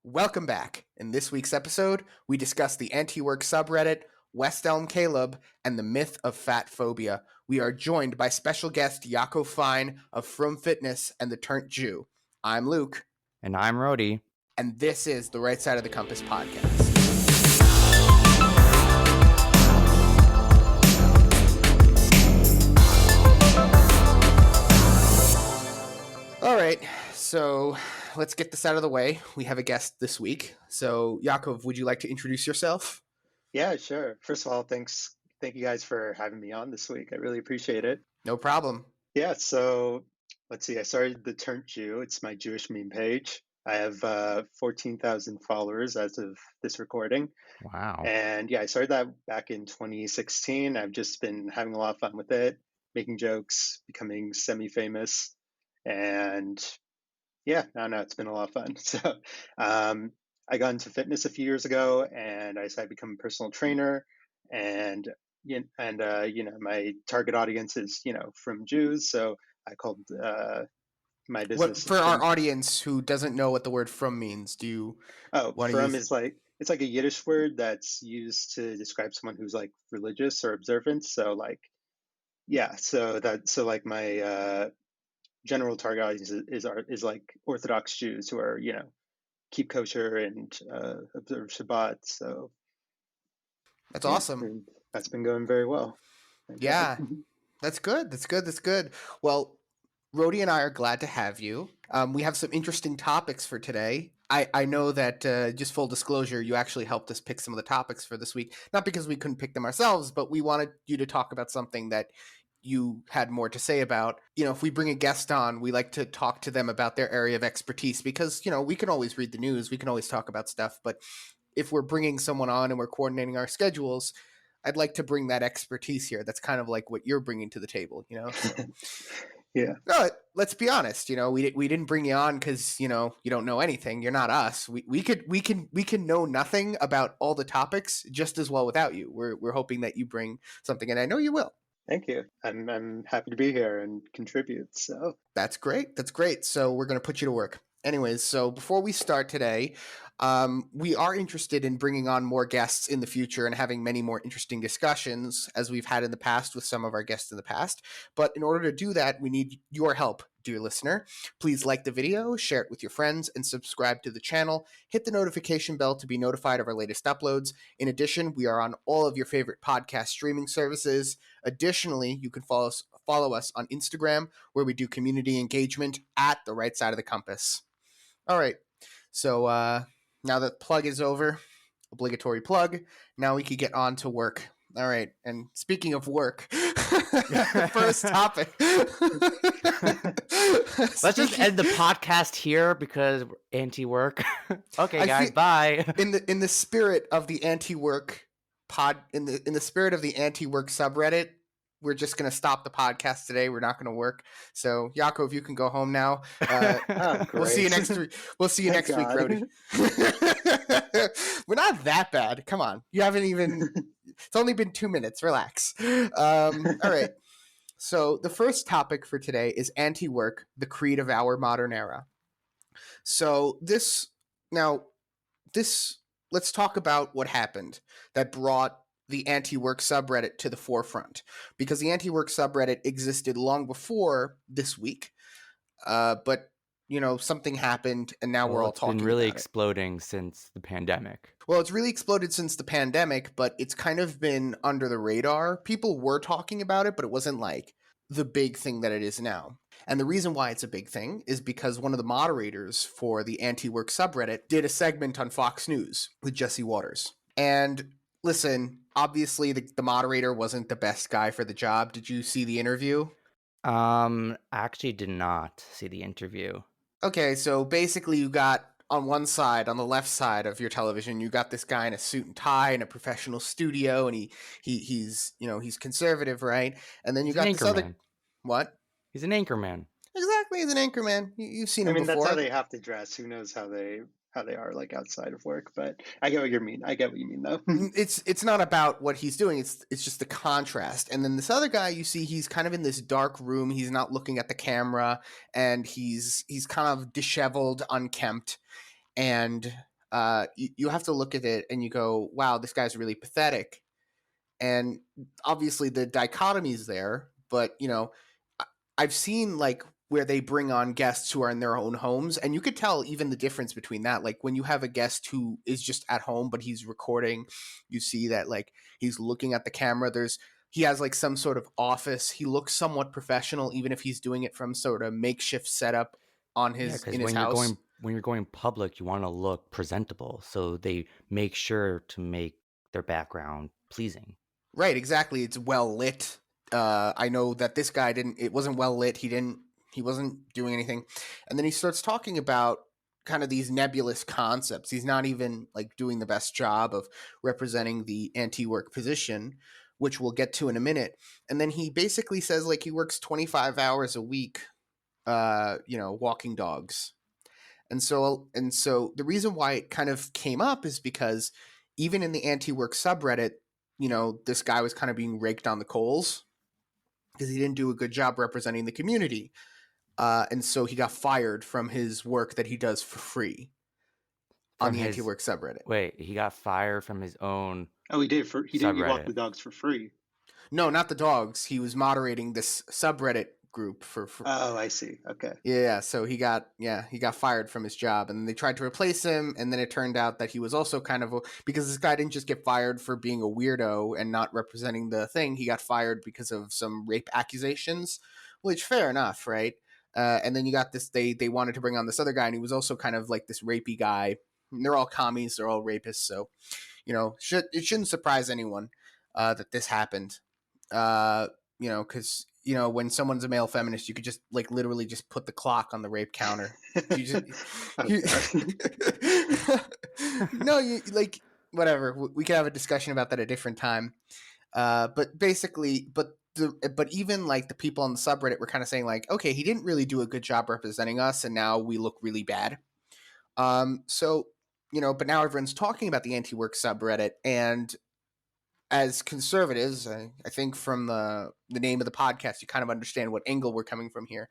Welcome back. In this week's episode, we discuss the anti-work subreddit, West Elm Caleb, and the myth of Fatphobia. We are joined by special guest Yaakov Fein of Frum Fitness and the Turnt Jew. I'm Luke. And I'm Rody. And this is the Right Side of the Compass podcast. All right, so let's get this out of the way. We have a guest this week. So, Yaakov, would you like to introduce yourself? Yeah, sure. First of all, thank you guys for having me on this week. I really appreciate it. No problem. Yeah, so let's see. I started the Turnt Jew. It's my Jewish meme page. I have 14,000 followers as of this recording. Wow. And yeah, I started that back in 2016. I've just been having a lot of fun with it, making jokes, becoming semi-famous. And yeah, no, it's been a lot of fun. So I got into fitness a few years ago, and I decided to become a personal trainer. And my target audience is from Jews, so I called my business. For our audience who doesn't know what the word "from" means, do you? Frum is it's like a Yiddish word that's used to describe someone who's like religious or observant. So like, yeah, so my general target audience is like Orthodox Jews who are keep kosher and observe Shabbat. So that's awesome. That's been going very well. Yeah, that's good. That's good. Well, Rody and I are glad to have you. We have some interesting topics for today. I know that, just full disclosure, you actually helped us pick some of the topics for this week. Not because we couldn't pick them ourselves, but we wanted you to talk about something that you had more to say about. If we bring a guest on, we like to talk to them about their area of expertise because, we can always read the news, we can always talk about stuff, but if we're bringing someone on and we're coordinating our schedules, I'd like to bring that expertise here. That's kind of like what you're bringing to the table, So. Yeah. No, let's be honest. We didn't bring you on because you don't know anything. You're not us. We can know nothing about all the topics just as well without you. We're hoping that you bring something, and I know you will. Thank you. I'm happy to be here and contribute. So that's great. So we're going to put you to work. Anyways, so before we start today, we are interested in bringing on more guests in the future and having many more interesting discussions as we've had in the past with some of our guests in the past. But in order to do that, we need your help, dear listener. Please like the video, share it with your friends, and subscribe to the channel. Hit the notification bell to be notified of our latest uploads. In addition, we are on all of your favorite podcast streaming services. Additionally, you can follow us on Instagram, where we do community engagement at the Right Side of the Compass. All right, so now that plug is over, obligatory plug, now we could get on to work. All right, and speaking of work, first topic. Let's just end the podcast here because we're anti-work. Okay, guys, bye. In the spirit of the anti-work in the spirit of the anti-work subreddit, we're just going to stop the podcast today. We're not going to work. So, Yaakov, you can go home now. We'll see you next week. We'll see you next week, Rody. We're not that bad. Come on. You haven't even... It's only been 2 minutes. Relax. All right. So, the first topic for today is anti-work, the creed of our modern era. So, let's talk about what happened that brought the anti-work subreddit to the forefront, because the anti-work subreddit existed long before this week, but something happened, and now we're all talking about it. It's been really exploding since the pandemic. Well, it's really exploded since the pandemic, but it's kind of been under the radar. People were talking about it, but it wasn't like the big thing that it is now. And the reason why it's a big thing is because one of the moderators for the anti-work subreddit did a segment on Fox News with Jesse Waters. And listen, obviously the moderator wasn't the best guy for the job. Did you see the interview? I actually did not see the interview. Okay, so basically you got on one side, on the left side of your television, you got this guy in a suit and tie in a professional studio, and he's conservative, right? And then you got this other... What? He's an anchorman. Exactly, he's an anchorman. You've seen him before. That's how they have to dress. Who knows how they are like outside of work, but I get what you mean. Though. It's not about what he's doing. It's just the contrast. And then this other guy, you see, he's kind of in this dark room. He's not looking at the camera, and he's kind of disheveled, unkempt, and you have to look at it and you go, wow, this guy's really pathetic. And obviously the dichotomy is there, but I've seen like where they bring on guests who are in their own homes, and you could tell even the difference between that. Like when you have a guest who is just at home but he's recording, you see that like he's looking at the camera. He has like some sort of office. He looks somewhat professional even if he's doing it from sort of makeshift setup because in his house. when you're going public, you want to look presentable, so they make sure to make their background pleasing. Right, exactly. It's well lit. I know that this guy didn't. It wasn't well lit. He wasn't doing anything, and then he starts talking about kind of these nebulous concepts. He's not even like doing the best job of representing the anti-work position, which we'll get to in a minute. And then he basically says like he works 25 hours a week, walking dogs. And so the reason why it kind of came up is because even in the anti-work subreddit, this guy was kind of being raked on the coals because he didn't do a good job representing the community. And so he got fired from his work that he does for free on the anti-work subreddit. Wait, he got fired from his own. Oh, he did. He didn't walk the dogs for free. No, not the dogs. He was moderating this subreddit group for Oh, I see. Okay. Yeah, so he got fired from his job, and they tried to replace him, and then it turned out that he was also kind of because this guy didn't just get fired for being a weirdo and not representing the thing. He got fired because of some rape accusations, which fair enough, right? And then you got this. They wanted to bring on this other guy, and he was also kind of like this rapey guy. And they're all commies, they're all rapists, so it shouldn't surprise anyone that this happened. Because when someone's a male feminist, you could just like literally just put the clock on the rape counter. No, you like whatever. We could have a discussion about that at a different time. But basically, but even like the people on the subreddit were kind of saying like, okay, he didn't really do a good job representing us, and now we look really bad. So but now everyone's talking about the anti-work subreddit, and as conservatives, I think from the name of the podcast, you kind of understand what angle we're coming from here.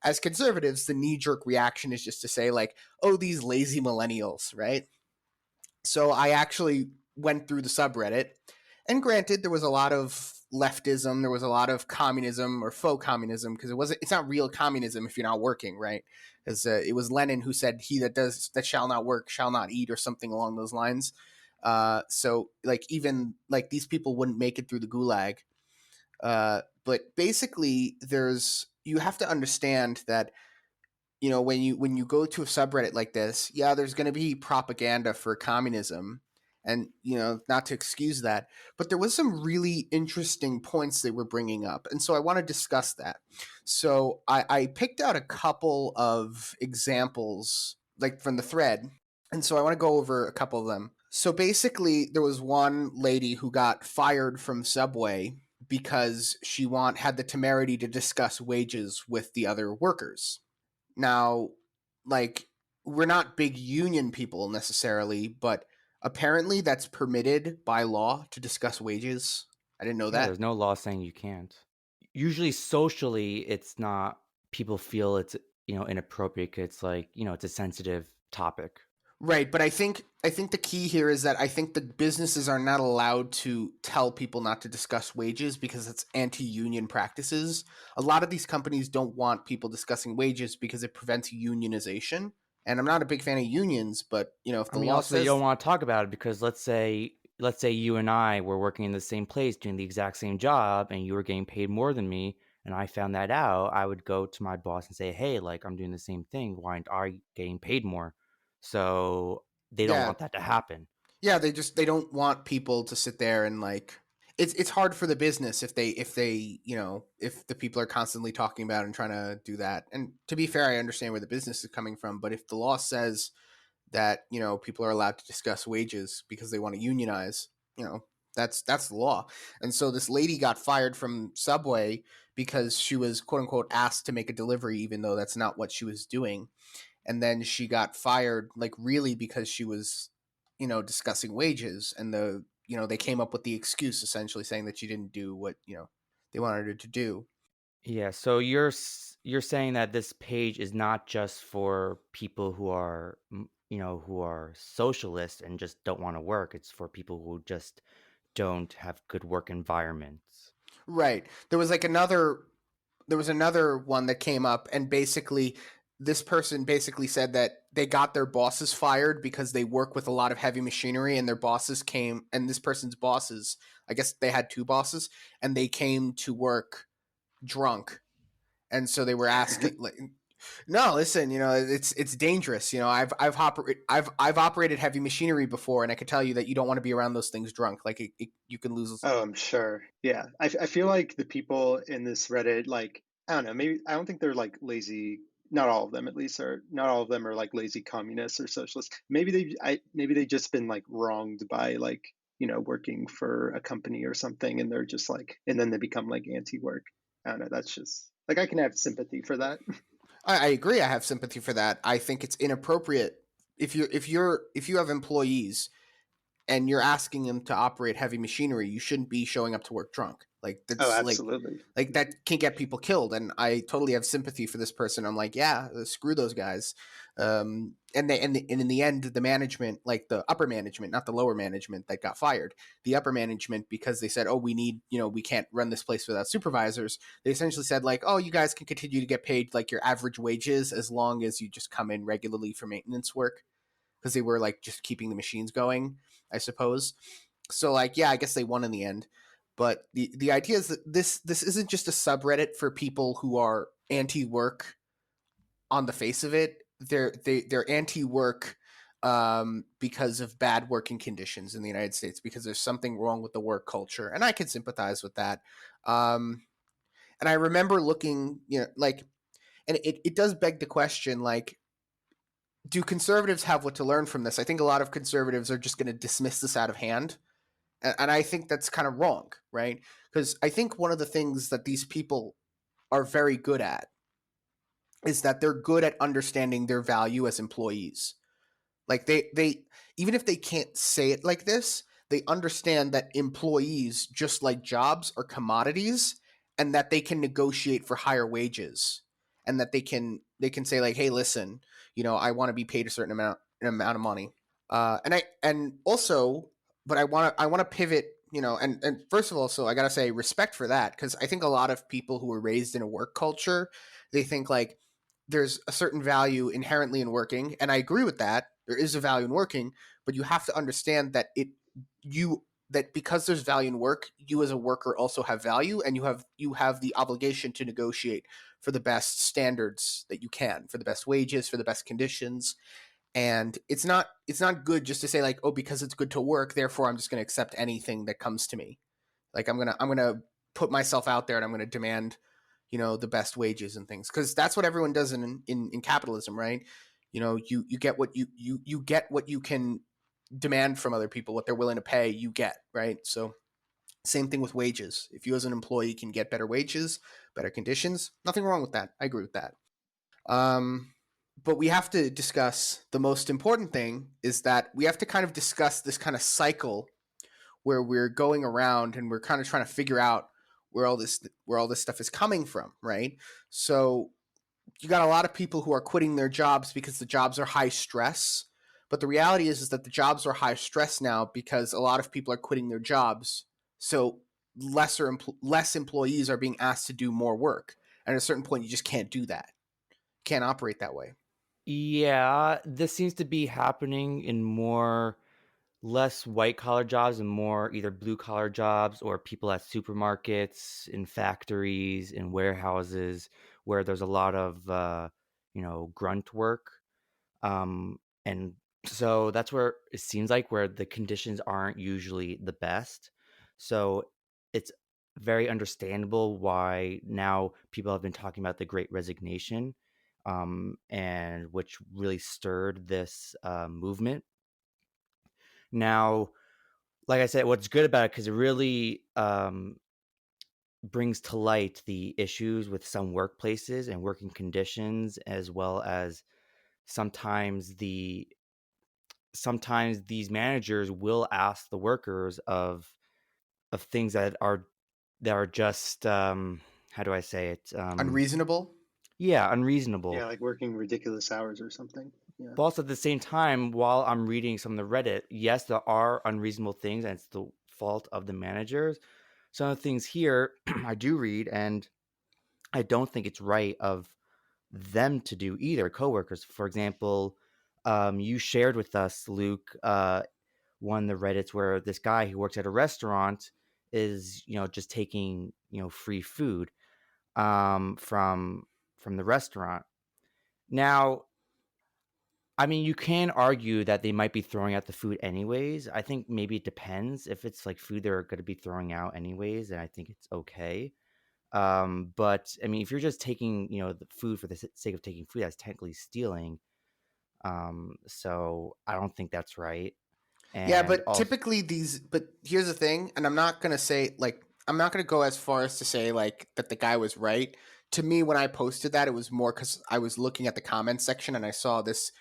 As conservatives, the knee-jerk reaction is just to say like, oh, these lazy millennials, right? So I actually went through the subreddit, and granted, there was a lot of leftism, there was a lot of communism or faux communism, because it's not real communism if you're not working, right? Because it was Lenin who said, "He that shall not work shall not eat," or something along those lines. So like even like these people wouldn't make it through the gulag. But basically, you have to understand that when you go to a subreddit like this, yeah, there's going to be propaganda for communism, and not to excuse that, but there was some really interesting points they were bringing up, and so I want to discuss that. So I picked out a couple of examples like from the thread, and so I want to go over a couple of them. So basically, there was one lady who got fired from Subway because she had the temerity to discuss wages with the other workers. Now, like, we're not big union people necessarily, but apparently that's permitted by law to discuss wages. I didn't know that. There's no law saying you can't. Usually socially, it's not, people feel it's, inappropriate. It's like, it's a sensitive topic. Right, but I think the key here is that I think the businesses are not allowed to tell people not to discuss wages because it's anti-union practices. A lot of these companies don't want people discussing wages because it prevents unionization. And I'm not a big fan of unions, but if the law also says you don't want to talk about it because let's say you and I were working in the same place doing the exact same job and you were getting paid more than me and I found that out, I would go to my boss and say, hey, like I'm doing the same thing. Why aren't I getting paid more? So they don't want that to happen. Yeah, they don't want people to sit there and like it's hard for the business if the people are constantly talking about and trying to do that. And to be fair, I understand where the business is coming from, but if the law says that, people are allowed to discuss wages because they want to unionize, that's the law. And so this lady got fired from Subway because she was quote unquote asked to make a delivery even though that's not what she was doing. And then she got fired like really because she was discussing wages, and they came up with the excuse essentially saying that she didn't do what they wanted her to do. Yeah, so you're saying that this page is not just for people who are who are socialists and just don't want to work. It's for people who just don't have good work environments. Right. There was another one that came up, and basically this person basically said that they got their bosses fired because they work with a lot of heavy machinery, and their bosses came, and this person's bosses, I guess they had two bosses, and they came to work drunk. And so they were asking, like, no, listen, it's dangerous. I've operated heavy machinery before, and I can tell you that you don't want to be around those things drunk. Like, you can lose. Oh, I'm sure. Yeah. I feel like the people in this Reddit, like, I don't know, maybe I don't think they're like lazy. Not all of them, at least, are not all of them are like lazy communists or socialists. Maybe they've just been like wronged by like, working for a company or something, and they're just like, and then they become like anti-work. I don't know. That's just like, I can have sympathy for that. I agree. I have sympathy for that. I think it's inappropriate if you have employees and you're asking them to operate heavy machinery. You shouldn't be showing up to work drunk. Like, Oh, that's absolutely. like that can get people killed. And I totally have sympathy for this person. I'm like, yeah, screw those guys. And in the end, the management, like the upper management, not the lower management that got fired, the upper management, because they said, oh, we can't run this place without supervisors. They essentially said, like, oh, you guys can continue to get paid like your average wages as long as you just come in regularly for maintenance work, because they were like just keeping the machines going, I suppose. So, like, yeah, I guess they won in the end. But the idea is that this isn't just a subreddit for people who are anti-work on the face of it. They're anti-work because of bad working conditions in the United States, because there's something wrong with the work culture, and I can sympathize with that. And I remember looking, like, and it does beg the question, like, do conservatives have what to learn from this? I think a lot of conservatives are just going to dismiss this out of hand. And I think that's kind of wrong, right? Because I think one of the things that these people are very good at is that they're good at understanding their value as employees. Like, they even if they can't say it like this, they understand that employees, just like jobs, are commodities, and that they can negotiate for higher wages, and that they can say, like, hey, listen, I want to be paid a certain amount of money. And also, but I want to pivot, and first of all, so I gotta say respect for that, because I think a lot of people who were raised in a work culture, they think like there's a certain value inherently in working, and I agree with that. There is a value in working, but you have to understand that because there's value in work, you as a worker also have value, and you have the obligation to negotiate for the best standards that you can, for the best wages, for the best conditions. And it's not good just to say, like, oh, because it's good to work, therefore I'm just going to accept anything that comes to me. Like, I'm gonna put myself out there, and I'm gonna demand, the best wages and things, because that's what everyone does in capitalism, right? You get what you get what you can demand from other people, what they're willing to pay, you get, right? So same thing with wages. If you as an employee can get better wages, better conditions, nothing wrong with that. I agree with that. But we have to discuss the most important thing, is that we have to kind of discuss this kind of cycle where we're going around and we're kind of trying to figure out where all this stuff is coming from, right? So you got a lot of people who are quitting their jobs because the jobs are high stress. But the reality is that the jobs are high stress now because a lot of people are quitting their jobs. So less employees are being asked to do more work. And at a certain point, you just can't do that. Can't operate that way. Yeah, this seems to be happening in less white collar jobs and more either blue collar jobs or people at supermarkets, in factories, in warehouses, where there's a lot of grunt work. And so that's where it seems like where the conditions aren't usually the best. So it's very understandable why now people have been talking about the Great Resignation, and which really stirred this movement. Now, like I said, what's good about it, because it really brings to light the issues with some workplaces and working conditions, as well as sometimes these managers will ask the workers of things that are just how do I say it? Unreasonable. Yeah, unreasonable. Yeah, like working ridiculous hours or something. Yeah. But also at the same time, while I'm reading some of the Reddit, yes, there are unreasonable things, and it's the fault of the managers. Some of the things here I do read, and I don't think it's right of them to do either. Coworkers, for example, you shared with us, Luke, one of the Reddits where this guy who works at a restaurant is, just taking, free food from the restaurant. Now, I mean, you can argue that they might be throwing out the food anyways. I think maybe it depends. If it's like food they're going to be throwing out anyways, then I think it's okay. But I mean, if you're just taking, the food for the sake of taking food, that's technically stealing. So I don't think that's right. Yeah, And but also, typically but here's the thing, and I'm not going to say, like, I'm not going to go as far as to say, like, that the guy was right. To me, when I posted that, it was more because I was looking at the comments section and I saw this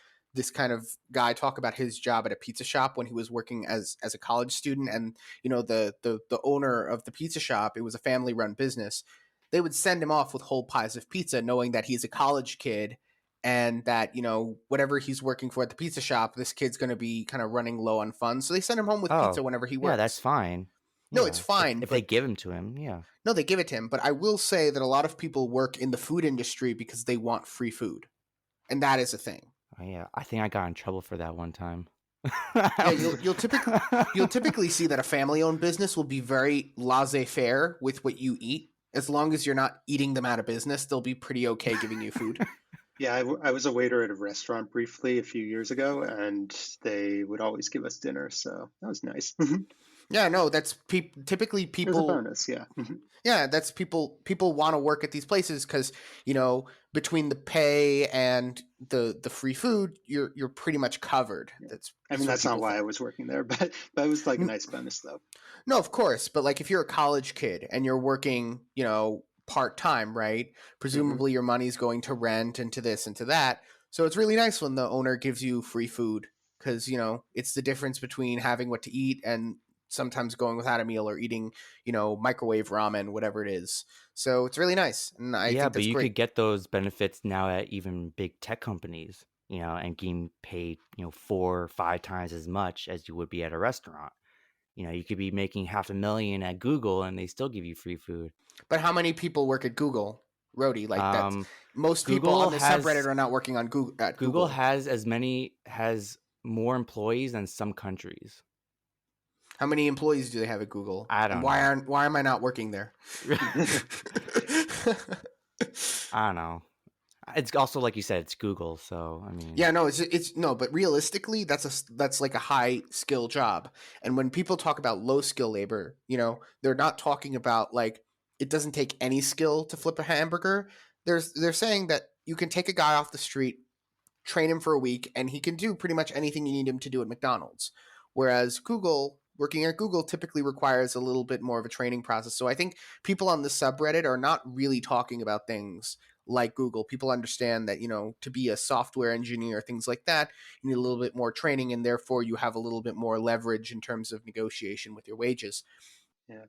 kind of guy talk about his job at a pizza shop when he was working as a college student, and the owner of the pizza shop, it was a family run business. They would send him off with whole pies of pizza, knowing that he's a college kid and that whatever he's working for at the pizza shop, this kid's going to be kind of running low on funds, so they send him home with pizza oh, whenever he yeah, that's works. fine. No, it's Yeah, fine, if they but give him to him, yeah. no, they give it to him. But I will say that a lot of people work in the food industry because they want free food, and that is a thing. Oh, yeah, I think I got in trouble for that one time. Yeah, you'll typically see that a family owned business will be very laissez-faire with what you eat. As long as you're not eating them out of business, they'll be pretty okay giving you food. Yeah, I was a waiter at a restaurant briefly a few years ago, and they would always give us dinner, so that was nice. It Yeah, no, that's typically was a people. bonus, yeah. Yeah, that's people want to work at these places because between the pay and the free food, you're pretty much covered. Yeah. I That's mean, what that's not people why think. I was working there, but it was like a nice bonus, though. No, of course, but like if you're a college kid and you're working, part time, right? Hmm. Presumably your money's going to rent and to this and to that. So it's really nice when the owner gives you free food because it's the difference between having what to eat and sometimes going without a meal or eating, microwave ramen, whatever it is. So it's really nice, and I Yeah, think but that's you great. could get those benefits now at even big tech companies, and getting paid, 4 or 5 times as much as you would be at a restaurant. You could be making $500,000 at Google and they still give you free food. But how many people work at Google, Rody? Like that's Um, most people Google on this subreddit has are not working on Google at Google Google. has more employees than some countries. How many employees do they have at Google? I And don't know. why am I not working there? I don't know. It's also like you said, it's Google, so I mean, Yeah, no, it's no, but realistically, that's like a high skill job. And when people talk about low skill labor, they're not talking about like it doesn't take any skill to flip a hamburger. They're saying that you can take a guy off the street, train him for a week, and he can do pretty much anything you need him to do at McDonald's. Whereas working at Google typically requires a little bit more of a training process. So I think people on the subreddit are not really talking about things like Google. People understand that, to be a software engineer, things like that, you need a little bit more training, and therefore you have a little bit more leverage in terms of negotiation with your wages. Yeah.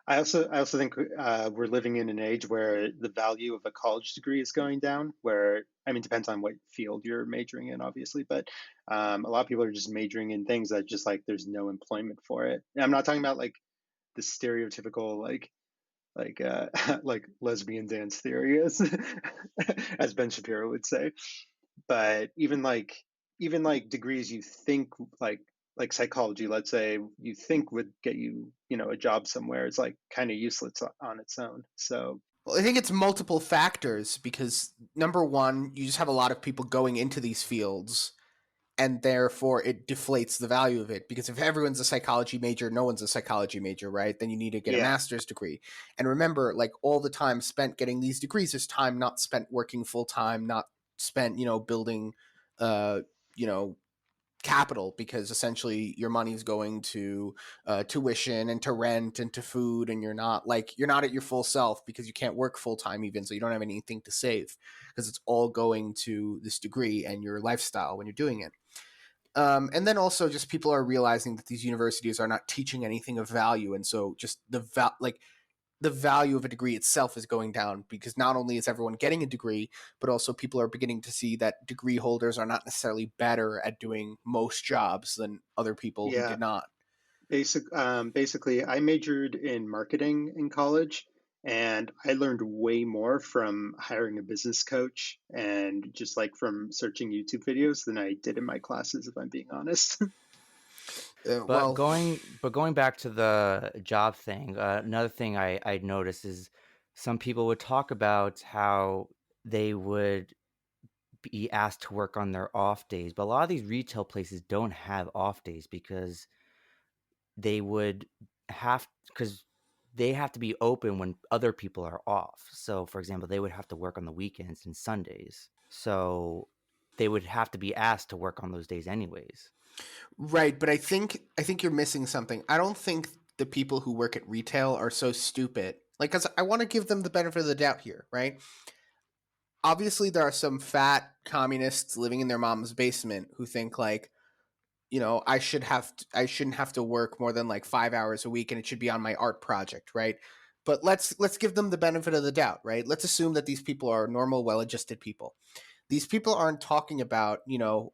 I also think we're living in an age where the value of a college degree is going down. Where I mean, depends on what field you're majoring in, obviously, but a lot of people are just majoring in things that just like there's no employment for it. And I'm not talking about like the stereotypical like like lesbian dance theory, as as Ben Shapiro would say, but even like degrees you think like psychology, let's say, you think would get you a job somewhere, is like kind of useless on its own. So Well, I think it's multiple factors because number one, you just have a lot of people going into these fields, and therefore it deflates the value of it, because if everyone's a psychology major, no one's a psychology major, right? Then you need to get a yeah. master's degree. And remember, like, all the time spent getting these degrees is time not spent working full time, not spent building uh you know capital, because essentially your money's going to tuition and to rent and to food, and you're not at your full self because you can't work full time, even, so you don't have anything to save because it's all going to this degree and your lifestyle when you're doing it. And then also just people are realizing that these universities are not teaching anything of value, and so just like the value of a degree itself is going down, because not only is everyone getting a degree, but also people are beginning to see that degree holders are not necessarily better at doing most jobs than other people who Yeah. did not. Basically, I majored in marketing in college, and I learned way more from hiring a business coach and just like from searching YouTube videos than I did in my classes, if I'm being honest. But Well, going back to the job thing, another thing I noticed is some people would talk about how they would be asked to work on their off days, but a lot of these retail places don't have off days because they would because they have to be open when other people are off. So, for example, they would have to work on the weekends and Sundays. So they would have to be asked to work on those days anyways. right, but I think you're missing something. I don't think the people who work at retail are so stupid. Like, cuz I want to give them the benefit of the doubt here, right? Obviously there are some fat communists living in their mom's basement who think like, I shouldn't have to work more than like 5 hours a week and it should be on my art project, right? But let's give them the benefit of the doubt, right? Let's assume that these people are normal, well-adjusted people. These people aren't talking about,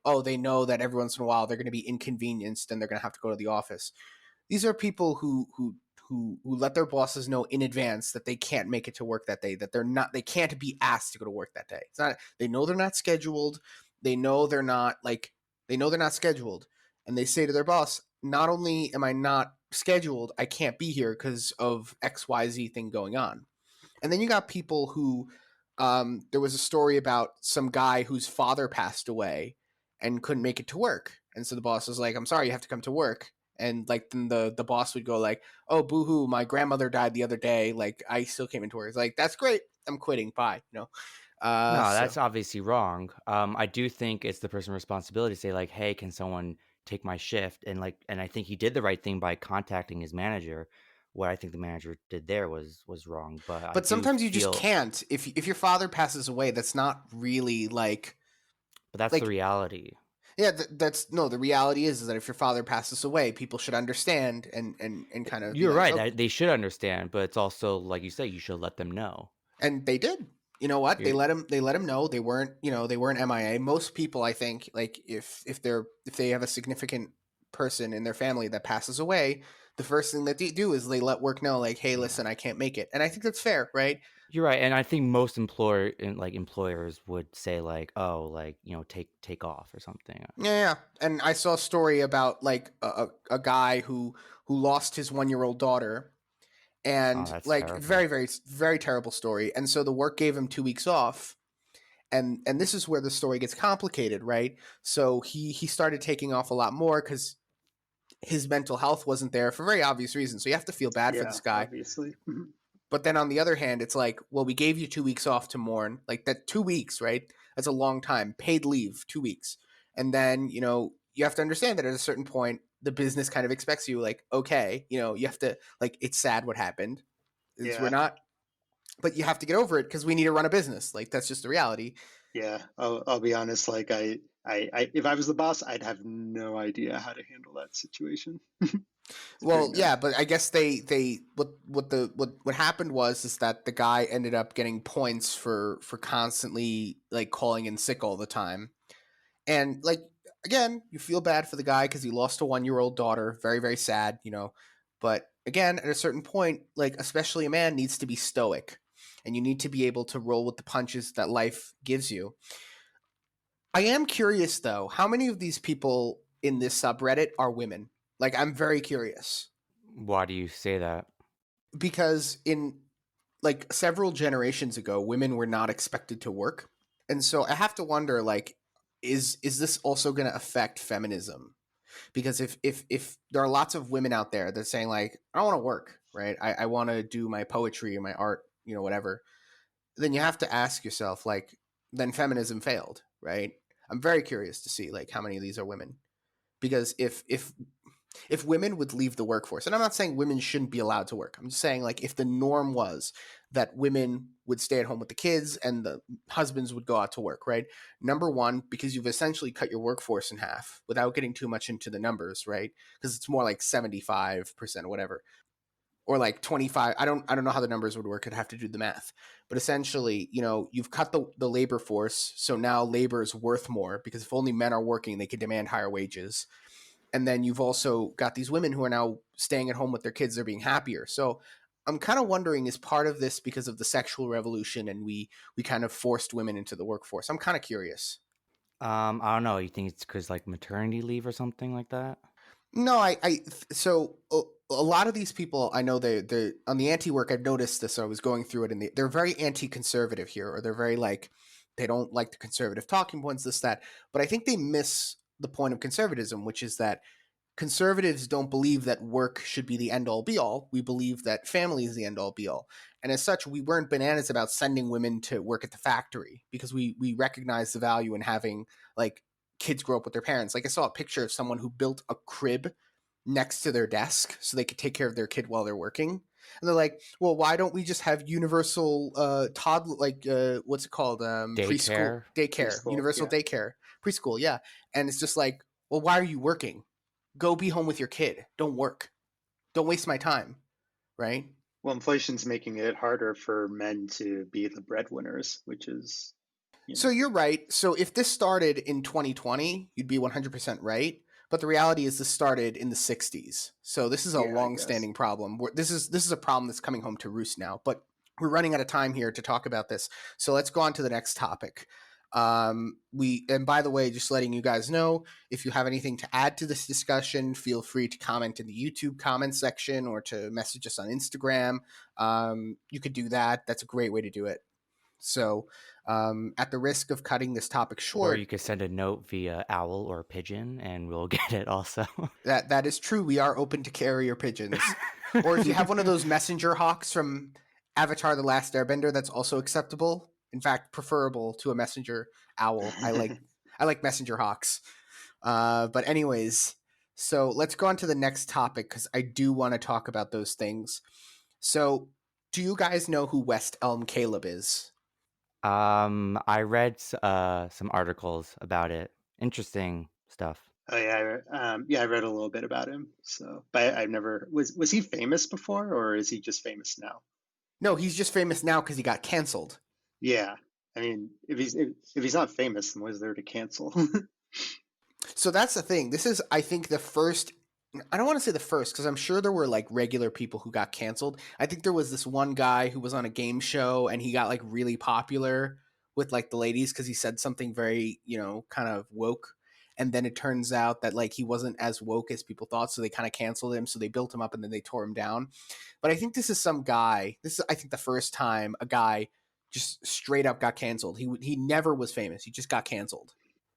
oh, they know that every once in a while they're going to be inconvenienced and they're going to have to go to the office. These are people who let their bosses know in advance that they can't make it to work that day, that they can't be asked to go to work that day. It's not, they know they're not scheduled. They know they're not scheduled. And they say to their boss, not only am I not scheduled, I can't be here because of XYZ thing going on. And then you got people who, there was a story about some guy whose father passed away and couldn't make it to work. And so the boss was like, I'm sorry, you have to come to work. And like then the boss would go like, oh, boohoo, my grandmother died the other day. Like I still came into work. It's like, that's great. I'm quitting. Bye. No, So that's obviously wrong. I do think it's the person's responsibility to say like, "Hey, can someone take my shift?" And I think he did the right thing by contacting his manager. What I think the manager did there was wrong, but I but do sometimes you just feel, can't. If your father passes away, that's not really but that's the like reality. yeah, that's no, the reality is that if your father passes away, people should understand and kind of be You're like, right. oh, They should understand, but it's also like you say, you should let them know. and they did. You know what? They You're, let him know they weren't, they weren't MIA. Most people, I think, like if they have a significant person in their family that passes away, the first thing that they do is they let work know like, hey, yeah. listen, I can't make it. And I think that's fair, right? You're right, and I think most employers would say like, "Oh, like take off or something." Yeah, yeah. And I saw a story about like a guy who lost his 1-year old daughter, Oh, and that's like terrible. very very very terrible story. And so the work gave him 2 weeks off, and this is where the story gets complicated, right? So he started taking off a lot more because his mental health wasn't there for very obvious reasons. So you have to feel bad for Yeah, this guy. obviously. But then on the other hand, it's like, well, we gave you 2 weeks off to mourn. Like that 2 weeks, right? That's a long time. Paid leave, 2 weeks. And then, you have to understand that at a certain point, the business kind of expects you, like, okay, you have to, like, it's sad what happened. Is we're Yeah, not, but you have to get over it because we need to run a business. Like that's just the reality. yeah. I'll be honest. Like if I was the boss, I'd have no idea how to handle that situation. Well, Figuring out. yeah, but I guess they what happened was is that the guy ended up getting points for constantly like calling in sick all the time. And like again, you feel bad for the guy because he lost a 1-year old daughter. Very very sad. But again, at a certain point, like especially a man needs to be stoic, and you need to be able to roll with the punches that life gives you. I am curious though, how many of these people in this subreddit are women? Like I'm very curious Why do you say that? because in like several generations ago, women were not expected to work. And so I have to wonder like is this also going to affect feminism? Because if there are lots of women out there that saying like I don't want to work, right? I want to do my poetry and my art, whatever. Then you have to ask yourself like then feminism failed, right? I'm very curious to see like how many of these are women because if women would leave the workforce, and I'm not saying women shouldn't be allowed to work, I'm just saying like if the norm was that women would stay at home with the kids and the husbands would go out to work, right? Number one, because you've essentially cut your workforce in half without getting too much into the numbers, right? Because it's more like 75% or whatever. or like 25. I don't know how the numbers would work. I'd have to do the math. But essentially, you've cut the labor force, so now labor is worth more because if only men are working, they can demand higher wages. And then you've also got these women who are now staying at home with their kids. They're being happier. So I'm kind of wondering, is part of this because of the sexual revolution and we kind of forced women into the workforce? I'm kind of curious. I don't know. You think it's because like maternity leave or something like that? No, so a lot of these people, I know they on the anti-work. I've noticed this. I was going through it, and they're very anti-conservative here, or they're very like they don't like the conservative talking points, this that. But I think they miss the point of conservatism, which is that conservatives don't believe that work should be the end all be all. We believe that family is the end all be all. And as such, we weren't bananas about sending women to work at the factory because we recognize the value in having like kids grow up with their parents. Like I saw a picture of someone who built a crib next to their desk so they could take care of their kid while they're working. And they're like, well, why don't we just have universal toddler, like what's it called? Preschool, Daycare. daycare, Preschool, universal yeah. daycare, preschool. Yeah. And it's just like, well, why are you working? Go be home with your kid. Don't work. Don't waste my time. Right. Well, inflation's making it harder for men to be the breadwinners, which is, So you're right. So if this started in 2020, you'd be 100% right. But the reality is this started in the 60s. So this is a yeah, I guess. long-standing problem. This is a problem that's coming home to roost now. But we're running out of time here to talk about this. So let's go on to the next topic. And by the way, just letting you guys know, if you have anything to add to this discussion, feel free to comment in the YouTube comment section or to message us on Instagram. You could do that. That's a great way to do it. So, at the risk of cutting this topic Or you short, could send a note via owl or pigeon, and we'll get it also. that is true. We are open to carrier pigeons, or if you have one of those messenger hawks from Avatar: The Last Airbender, that's also acceptable. In fact, preferable to a messenger owl. I like messenger hawks. But anyways, so let's go on to the next topic because I do want to talk about those things. So, do you guys know who West Elm Caleb is? I read some articles about it. Interesting stuff. Oh yeah, yeah, I read a little bit about him. So, but I've never was he famous before, or is he just famous now? No, he's just famous now because he got canceled. Yeah, I mean, if he's not famous, then what is there to cancel? So that's the thing. This is, I think, the first. I don't want to say the first because I'm sure there were like regular people who got canceled. I think there was this one guy who was on a game show and he got like really popular with like the ladies because he said something very, kind of woke. And then it turns out that like he wasn't as woke as people thought, so they kind of canceled him. So they built him up and then they tore him down. But I think this is some guy. This is, I think, the first time a guy just straight up got canceled. He never was famous. He just got canceled.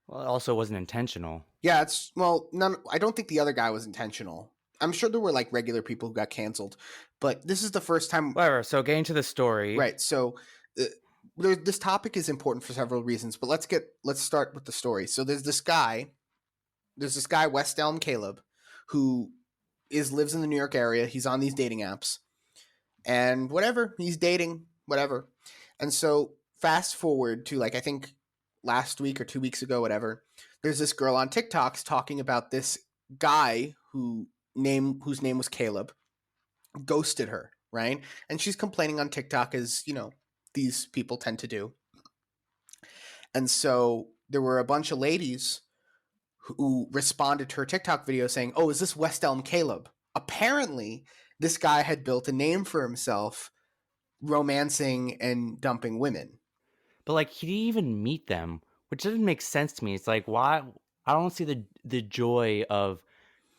Well, it also wasn't intentional. Yeah, it's well, none. I don't think the other guy was intentional. I'm sure there were like regular people who got canceled, but this is the first time. Whatever. So getting to the story. Right. So uh, this topic is important for several reasons, but let's start with the story. So there's this guy, West Elm Caleb, who lives in the New York area. He's on these dating apps, and whatever he's dating, whatever. And so fast forward to like I think last week or 2 weeks ago, whatever. There's this girl on TikToks talking about this guy whose name was Caleb, ghosted her, right? And she's complaining on TikTok as, these people tend to do. And so there were a bunch of ladies who responded to her TikTok video saying, "Oh, is this West Elm Caleb?" Apparently, this guy had built a name for himself romancing and dumping women. But like he didn't even meet them, which doesn't make sense to me. It's like why I don't see the joy of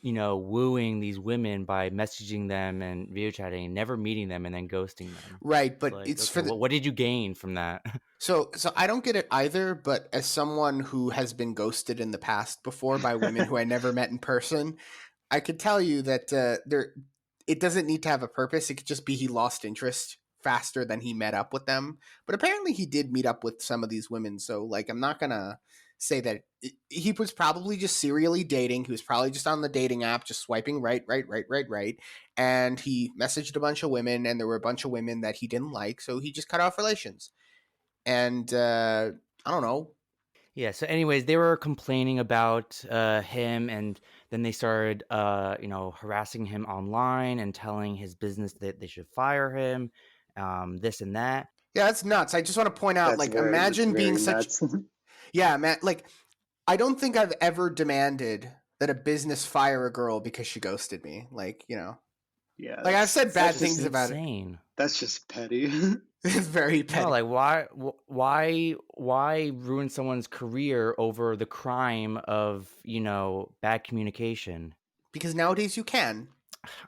wooing these women by messaging them and video chatting and never meeting them and then ghosting them. Right, It's but like, it's okay, for the what did you gain from that? So I don't get it either, but as someone who has been ghosted in the past before by women who I never met in person, I could tell you that it doesn't need to have a purpose. It could just be he lost interest faster than he met up with them. But apparently he did meet up with some of these women, so like I'm not going to say that he was probably just serially dating. He was probably just on the dating app just swiping right, and he messaged a bunch of women and there were a bunch of women that he didn't like, so he just cut off relations. And I don't know. Yeah. So, anyways, they were complaining about him, and then they started harassing him online and telling his business that they should fire him, this and that. Yeah, that's nuts. I just want to point out, That's like, very, imagine being very such. nuts. Yeah, man. Like, I don't think I've ever demanded that a business fire a girl because she ghosted me. Like, Yeah, like I've said bad that's things just about it. Insane. That's just petty. It's very petty. No, like why ruin someone's career over the crime of bad communication? Because nowadays you can.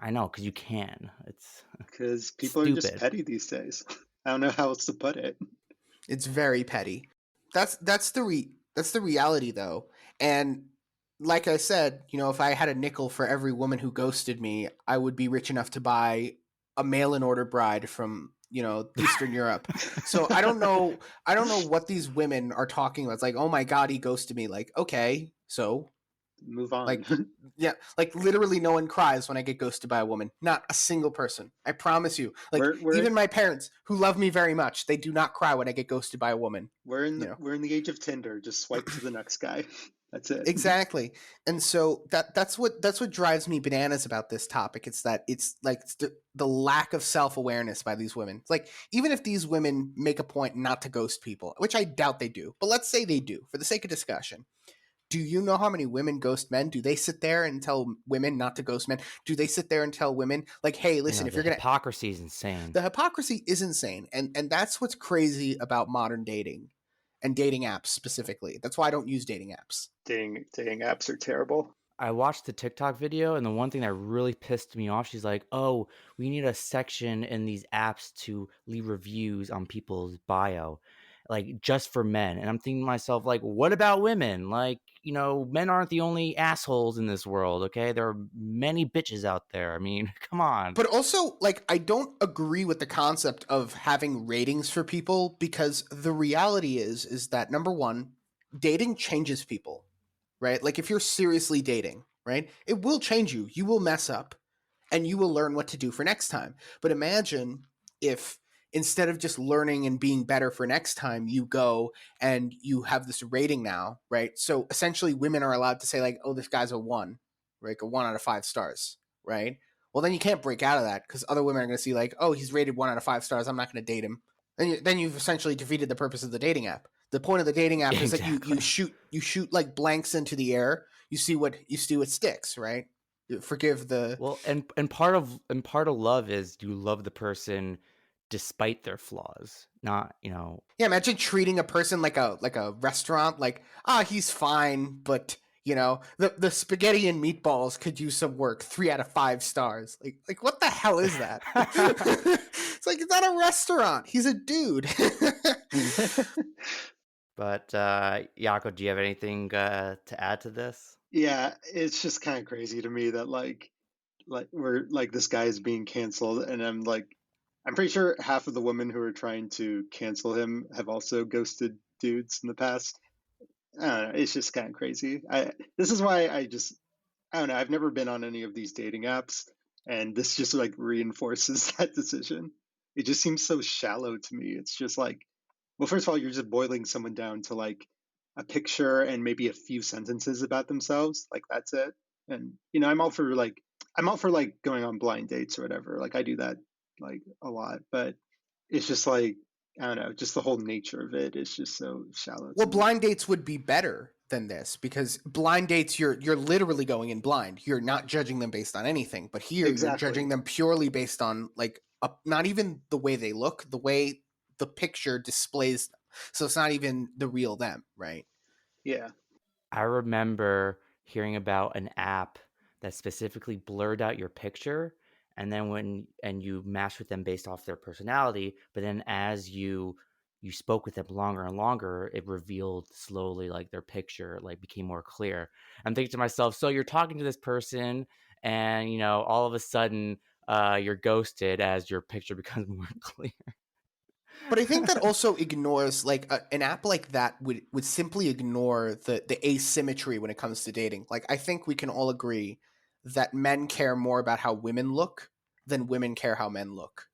I know, because you can. It's Because people are just stupid. petty these days. I don't know how else to put it. It's very petty. That's the reality though. And like I said, if I had a nickel for every woman who ghosted me, I would be rich enough to buy a mail-in order bride from Eastern Europe. So I don't know what these women are talking about. It's like, oh my god, he ghosted me. Like, okay, so Move on. like, yeah, like literally no one cries when I get ghosted by a woman. Not a single person. I promise you. Like, even my parents, who love me very much, they do not cry when I get ghosted by a woman. We're in the age of Tinder. Just swipe to the next guy. That's it. Exactly. And so that's what drives me bananas about this topic. It's like the lack of self-awareness by these women. It's like, even if these women make a point not to ghost people, which I doubt they do, but let's say they do for the sake of discussion. Do you know how many women ghost men? Do they sit there and tell women not to ghost men? Do they sit there and tell women, like, hey, listen, if you're going to... hypocrisy is insane. The hypocrisy is insane. And that's what's crazy about modern dating and dating apps specifically. That's why I don't use dating apps. Dating apps are terrible. I watched the TikTok video, and the one thing that really pissed me off, she's like, oh, we need a section in these apps to leave reviews on people's bio, like just for men. And I'm thinking to myself, like, what about women? Like, men aren't the only assholes in this world, okay? There are many bitches out there. I mean, come on. But also, like, I don't agree with the concept of having ratings for people, because the reality is that, number one, dating changes people, right? Like, if you're seriously dating, right, it will change you. You will mess up and you will learn what to do for next time. But imagine if, instead of just learning and being better for next time, you go and you have this rating now, right? So essentially women are allowed to say, like, oh, this guy's a 1, right? A 1 out of 5 stars, right? Well, then you can't break out of that, because other women are going to see, like, oh, he's rated 1 out of 5 stars, I'm not going to date him. Then you've essentially defeated the purpose of the dating app. The point of the dating app is that you shoot like blanks into the air. You see what sticks, right? Forgive the... Well, and part of love is you love the person despite their flaws, not Yeah, imagine treating a person like a restaurant, like, he's fine, but the spaghetti and meatballs could use some work, 3 out of 5 stars. Like what the hell is that? It's like, it's not a restaurant, he's a dude. But Yaakov, do you have anything to add to this? Yeah, it's just kind of crazy to me that like we're like, this guy is being canceled, and I'm pretty sure half of the women who are trying to cancel him have also ghosted dudes in the past. I don't know, it's just kind of crazy. This is why I don't know, I've never been on any of these dating apps, and this just like reinforces that decision. It just seems so shallow to me. It's just like, well, first of all, you're just boiling someone down to like a picture and maybe a few sentences about themselves. Like, that's it. And I'm all for going on blind dates or whatever. Like, I do that like a lot, but it's just like, I don't know, just the whole nature of it is just so shallow. Well, blind dates would be better than this, because blind dates, you're literally going in blind. You're not judging them based on anything, but here you're judging them purely based on like not even the way they look, the way the picture displays them. So it's not even the real them, right? Yeah. I remember hearing about an app that specifically blurred out your picture, and then you matched with them based off their personality, but then as you spoke with them longer and longer, it revealed slowly, like, their picture like became more clear. I'm thinking to myself, so you're talking to this person and all of a sudden you're ghosted as your picture becomes more clear. But I think that also ignores, like, an app like that would simply ignore the asymmetry when it comes to dating. Like, I think we can all agree that men care more about how women look than women care how men look.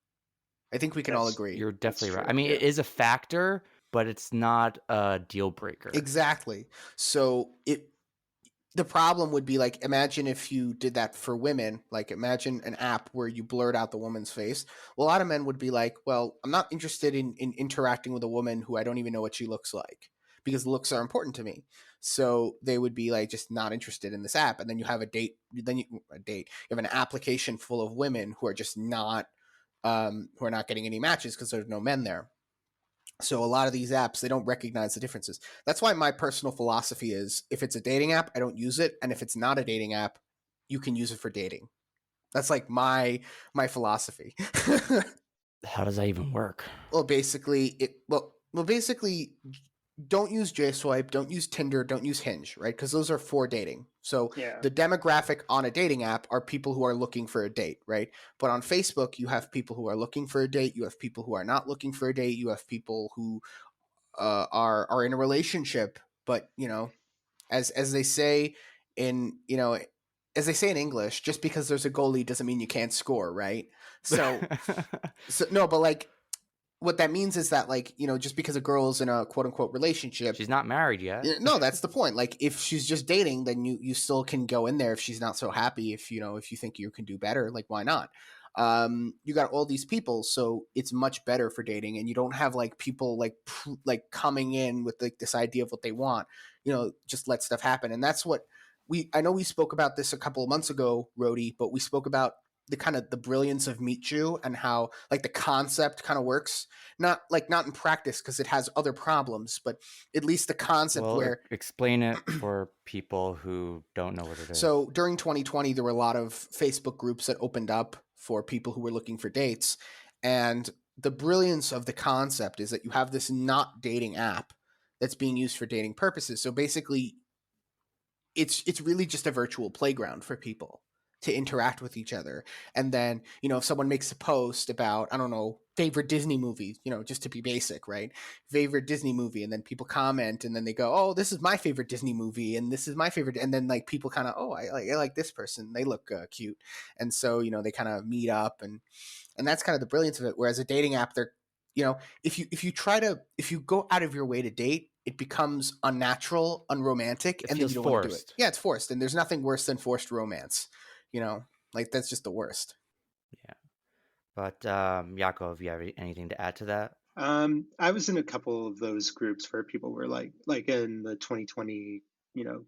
I think we can all agree. You're definitely right. I mean, it is a factor, but it's not a deal breaker. Exactly. So the problem would be like, imagine if you did that for women. Like, imagine an app where you blurred out the woman's face. Well, a lot of men would be like, well, I'm not interested in interacting with a woman who I don't even know what she looks like, because looks are important to me. So they would be like, just not interested in this app. And then you have you have an application full of women who are just not who are not getting any matches because there's no men there. So a lot of these apps, they don't recognize the differences. That's why my personal philosophy is, if it's a dating app, I don't use it. And if it's not a dating app, you can use it for dating. That's like my philosophy. How does that even work? Well, basically, don't use JSwipe, don't use Tinder, don't use Hinge, right? Because those are for dating. So Yeah. the demographic on a dating app are people who are looking for a date, right? But on Facebook, you have people who are looking for a date. You have people who are not looking for a date. You have people who are in a relationship, but as they say in as they say in English, just because there's a goalie doesn't mean you can't score, right? So no, but like, what that means is that, like, just because a girl's in a quote unquote relationship, She's not married yet. no, that's the point. Like, if she's just dating, then you still can go in there. If she's not so happy, if you think you can do better, like, why not? You got all these people, so it's much better for dating, and you don't have like people like coming in with like this idea of what they want. Just let stuff happen, and that's what I know we spoke about this a couple of months ago, Rhodey, but we spoke about the brilliance of Meet You and how like the concept kind of works, not in practice because it has other problems, but at least the concept where explain it for people who don't know what it is. So during 2020, there were a lot of Facebook groups that opened up for people who were looking for dates. And the brilliance of the concept is that you have this not dating app that's being used for dating purposes. So basically, it's really just a virtual playground for people to interact with each other. And then, if someone makes a post about, I don't know, favorite Disney movie, just to be basic, right? Favorite Disney movie. And then people comment, and then they go, oh, this is my favorite Disney movie. And this is my favorite. And then like people kind of, oh, I like this person. They look cute. And so, they kind of meet up, and that's kind of the brilliance of it. Whereas a dating app, they're, if you go out of your way to date, it becomes unnatural, unromantic, It and then feels you don't want to do it. forced. Yeah, it's forced. And there's nothing worse than forced romance. Like, that's just the worst. Yeah. But Yaakov, you have anything to add to that? I was in a couple of those groups where people were like in the 2020,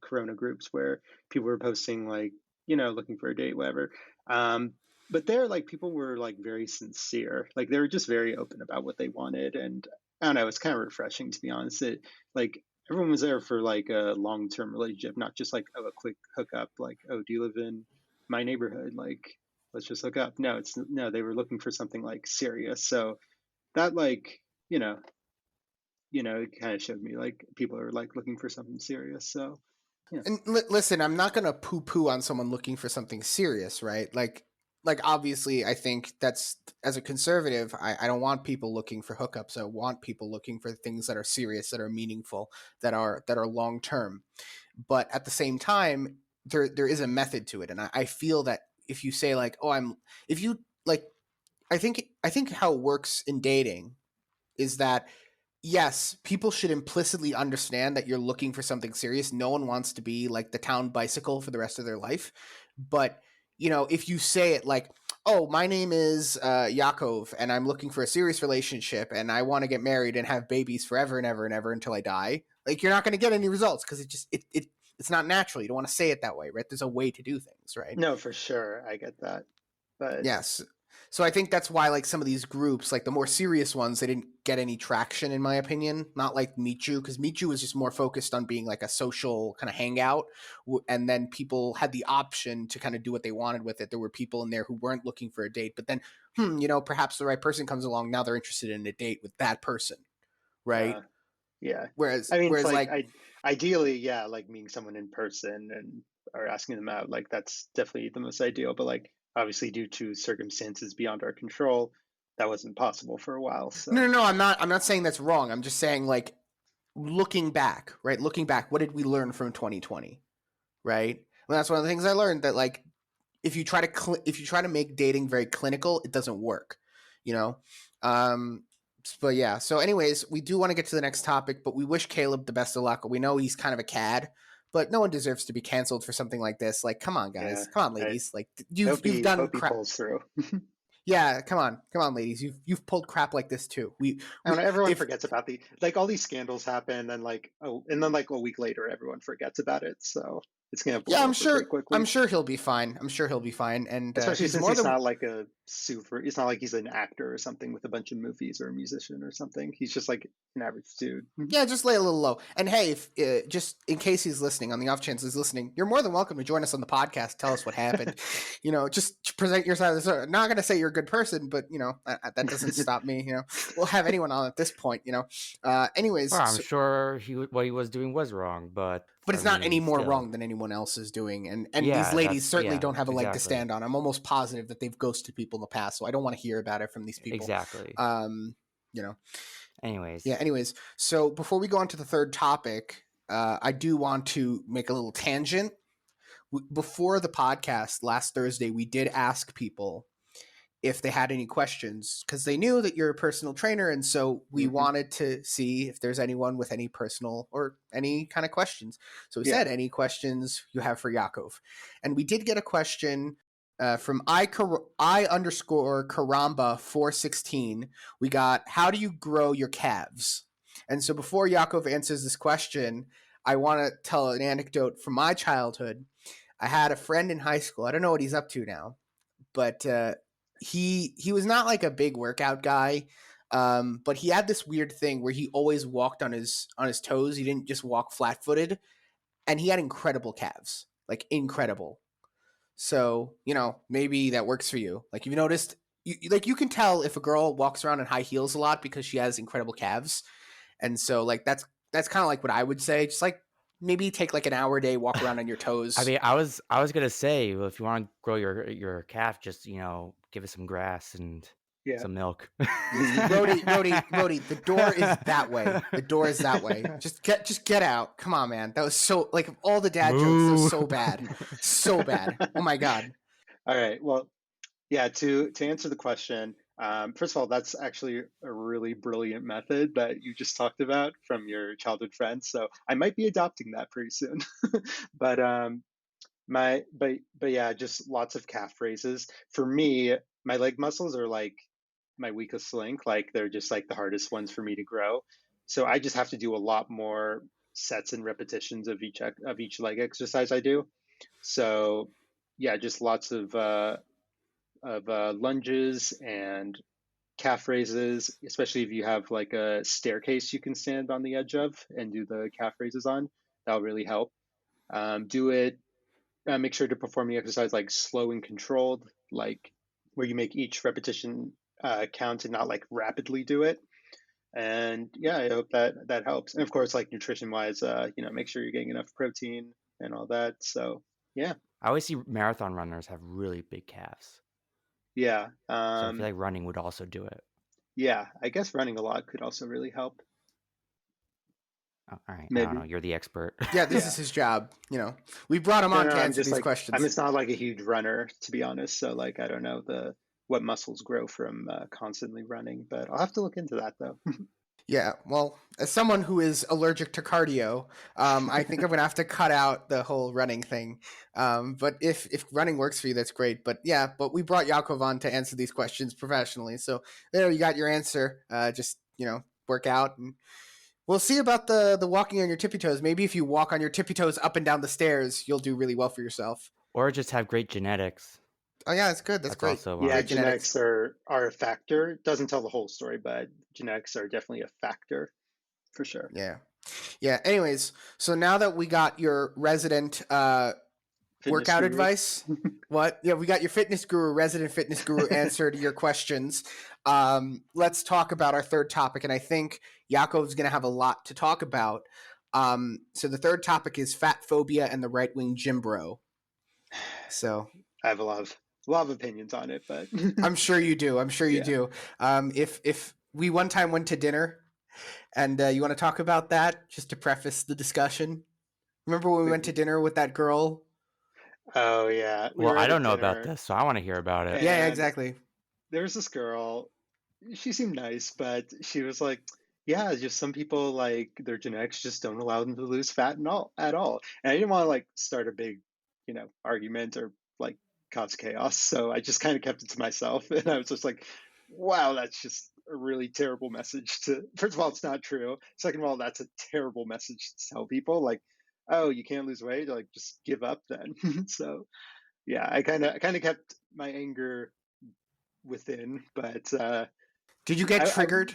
Corona groups where people were posting like, looking for a date, whatever. But there, like, people were like very sincere. Like, they were just very open about what they wanted, and I don't know, it's kind of refreshing, to be honest. It like everyone was there for like a long-term relationship, not just like, oh, a quick hookup, like, oh, do you live in my neighborhood? Like, let's just hook up. No, they were looking for something like serious. So that, like, it kind of showed me like people are like looking for something serious. So yeah. And listen, I'm not gonna poo-poo on someone looking for something serious, right? Like obviously, I think that's, as a conservative, I don't want people looking for hookups. I want people looking for things that are serious, that are meaningful, that are long term. But at the same time, there is a method to it, and I feel that if you say like, oh, if you like, I think how it works in dating is that, yes, people should implicitly understand that you're looking for something serious. No one wants to be like the town bicycle for the rest of their life. But, if you say it like, oh, my name is Yaakov, and I'm looking for a serious relationship, and I want to get married and have babies forever and ever and ever until I die, like, you're not going to get any results, because it's not natural. You don't want to say it that way, right? There's a way to do things, right? No, for sure, I get that. But yes. So I think that's why, like, some of these groups, like the more serious ones, they didn't get any traction, in my opinion. Not like Meet You, because Meet You was just more focused on being like a social kind of hangout, and then people had the option to kind of do what they wanted with it. There were people in there who weren't looking for a date, but then, perhaps the right person comes along. Now they're interested in a date with that person, right? Yeah. Whereas, I mean, it's like ideally, yeah, like meeting someone in person and or asking them out, like that's definitely the most ideal. But like, obviously, due to circumstances beyond our control, that wasn't possible for a while. So no, I'm not saying that's wrong. I'm just saying, like, looking back, right? Looking back, what did we learn from 2020, right? Well, that's one of the things I learned, that like, if you try to make dating very clinical, it doesn't work, but yeah. So anyways, we do want to get to the next topic, but we wish Caleb the best of luck. We know he's kind of a cad, but no one deserves to be canceled for something like this. Like, come on, guys, come on, ladies. Like, you've done hope he crap. pulls through. Yeah, come on, ladies. You've pulled crap like this too. I don't know, everyone forgets about all these scandals happen, and then like a week later, everyone forgets about it. So it's gonna blow over pretty quickly. I'm sure he'll be fine. And especially since he's not like a super. It's not like he's an actor or something with a bunch of movies or a musician or something. He's just like an average dude. Yeah, just lay a little low. And hey, if just in case he's listening, on the off chance he's listening, you're more than welcome to join us on the podcast. Tell us what happened. Just present your side of the story. Not going to say you're a good person, but that doesn't stop me. We'll have anyone on at this point. Anyways, well, I'm sure what he was doing was wrong, but it's not any more wrong than anyone else is doing. And these ladies certainly don't have a leg to stand on. I'm almost positive that they've ghosted people in the past, so I don't want to hear about it from these people. Exactly. Anyways, so before we go on to the third topic, I do want to make a little tangent. Before the podcast last Thursday, we did ask people if they had any questions because they knew that you're a personal trainer, and so we wanted to see if there's anyone with any personal or any kind of questions. So we said, any questions you have for Yaakov? And we did get a question from I_Karamba416. We got, how do you grow your calves? And so before Yaakov answers this question, I want to tell an anecdote from my childhood. I had a friend in high school. I don't know what he's up to now, but he was not like a big workout guy, but he had this weird thing where he always walked on his toes. He didn't just walk flat-footed, and he had incredible calves, like incredible. So, maybe that works for you. Like, you've noticed, you can tell if a girl walks around in high heels a lot because she has incredible calves. And so, like, that's kind of like what I would say. Just like maybe take like an hour a day, walk around on your toes. I mean, I was gonna say, well, if you want to grow your calf, just give it some grass and some milk. Rody, the door is that way. The door is that way. Just get out. Come on, man. That was so, like, of all the dad jokes, that was so bad. So bad. Oh my God. All right. Well, yeah, to answer the question, first of all, that's actually a really brilliant method that you just talked about from your childhood friend. So I might be adopting that pretty soon. But yeah, just lots of calf raises. For me, my leg muscles are like my weakest link. Like, they're just like the hardest ones for me to grow. So I just have to do a lot more sets and repetitions of each leg exercise I do. So yeah, just lots of lunges and calf raises, especially if you have like a staircase you can stand on the edge of and do the calf raises on. That'll really help. Make sure to perform the exercise like slow and controlled, like where you make each repetition count and not like rapidly do it. And yeah, I hope that helps. And of course, like nutrition wise, make sure you're getting enough protein and all that. So yeah. I always see marathon runners have really big calves. Yeah. So I feel like running would also do it. Yeah, I guess running a lot could also really help. Oh, all right. Maybe. I don't know. You're the expert. Yeah, this is his job. We brought him on to answer these questions. I'm just not like a huge runner, to be honest. So like, I don't know what muscles grow from constantly running, but I'll have to look into that though. Yeah, well, as someone who is allergic to cardio, I think I'm going to have to cut out the whole running thing. But if running works for you, that's great. But yeah, we brought Yaakov on to answer these questions professionally. So there, you got your answer. Just, work out. And we'll see about the walking on your tippy toes. Maybe if you walk on your tippy toes up and down the stairs, you'll do really well for yourself. Or just have great genetics. Oh yeah, that's good. That's great. Also, yeah, genetics are a factor. It doesn't tell the whole story, but genetics are definitely a factor for sure. Yeah. Anyways, so now that we got your resident workout advice, what? Yeah, we got your resident fitness guru answered your questions. Let's talk about our third topic, and I think Yaakov's going to have a lot to talk about. So the third topic is fatphobia and the right-wing gym bro. So I have a lot of opinions on it, but I'm sure you do. Do. If we one time went to dinner, and you want to talk about that just to preface the discussion? Remember when we went to dinner with that girl? Oh yeah. Well, I don't know about this, so I want to hear about it. Yeah, exactly. There was this girl. She seemed nice, but she was like, yeah, just some people like their genetics just don't allow them to lose fat at all. And I didn't want to like start a big, argument or like cause chaos. So I just kind of kept it to myself. And I was just like, wow, that's just a really terrible message to, first of all, it's not true. Second of all, that's a terrible message to tell people. Like, oh, you can't lose weight, like just give up then. So yeah, I kind of kept my anger within, but Did you get I, I triggered?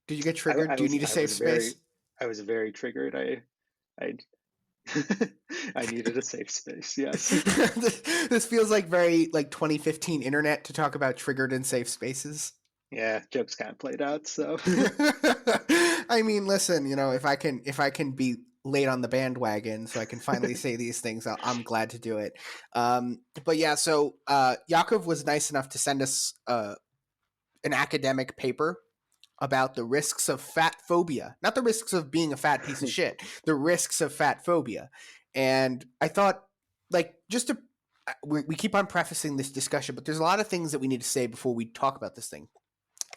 Did you get I, triggered? I Do you was need a I safe was very space? I was very triggered. I I needed a safe space. Yes. This feels like very like 2015 internet to talk about triggered and safe spaces. Yeah, jokes kind of played out. So I mean, listen, if I can be late on the bandwagon, so I can finally say these things, I'm glad to do it. But yeah, so Yaakov was nice enough to send us an academic paper about the risks of fat phobia, not the risks of being a fat piece of shit, the risks of fat phobia. And I thought, like, just to, we keep on prefacing this discussion, but there's a lot of things that we need to say before we talk about this thing.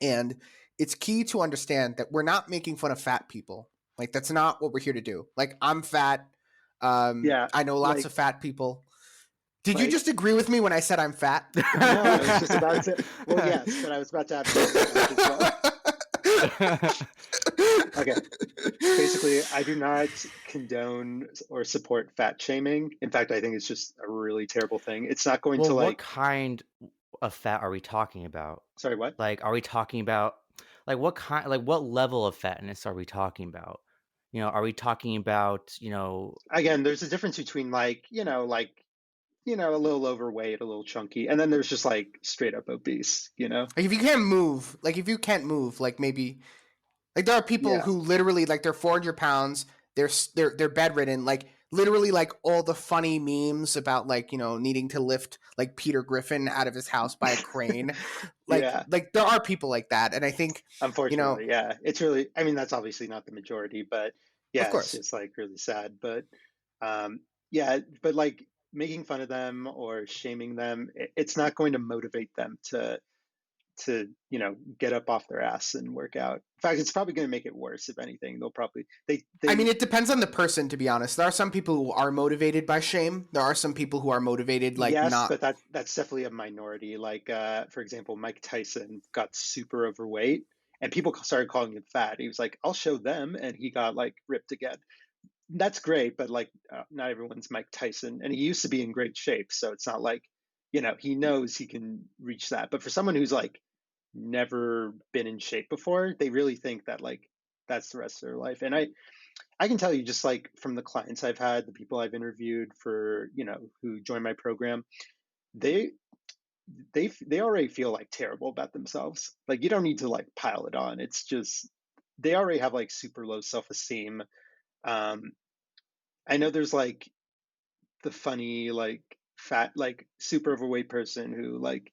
And it's key to understand that we're not making fun of fat people. Like, that's not what we're here to do. Like, I'm fat. yeah, I know lots like of fat people. Did you like just agree with me when I said I'm fat? no, I was just about to say, well, yes, but I was about to have the same remark as well. Okay. Basically, I do not condone or support fat shaming. In fact, I think it's just a really terrible thing. It's not going Well, to what like, kind of fat are we talking about? sorry, what? Like, are we talking about what level of fatness are we talking about? Are we talking about, Again, there's a difference between a little overweight, a little chunky, and then there's just like straight up obese. Like, if you can't move, like maybe, like, there are people Yeah. who literally, like, they're 400 pounds, they're bedridden, like, literally, like, all the funny memes about, like, needing to lift, like, Peter Griffin out of his house by a crane. like Yeah. like there are people like that, and I think, Unfortunately, yeah. It's really, I mean, that's obviously not the majority, but of yeah, it's course. just like really sad. But yeah, but like making fun of them or shaming them, it's not going to motivate them to get up off their ass and work out. In fact, it's probably going to make it worse. If anything, they'll probably I mean, they it depends on the person, to be honest. There are some people who are motivated by shame. There are some people who are motivated, like, yes, not. but that's definitely a minority. Like for example, Mike Tyson got super overweight, and people started calling him fat. He was like, "I'll show them," and he got like ripped again. That's great, but like not everyone's Mike Tyson, and he used to be in great shape, so it's not like he knows he can reach that. But for someone who's like never been in shape before, they really think that like that's the rest of their life. And I can tell you, just like from the clients I've had, the people I've interviewed for who join my program, they they already feel like terrible about themselves. Like you don't need to like pile it on. It's just they already have like super low self-esteem. um I know there's like the funny like fat like super overweight person who like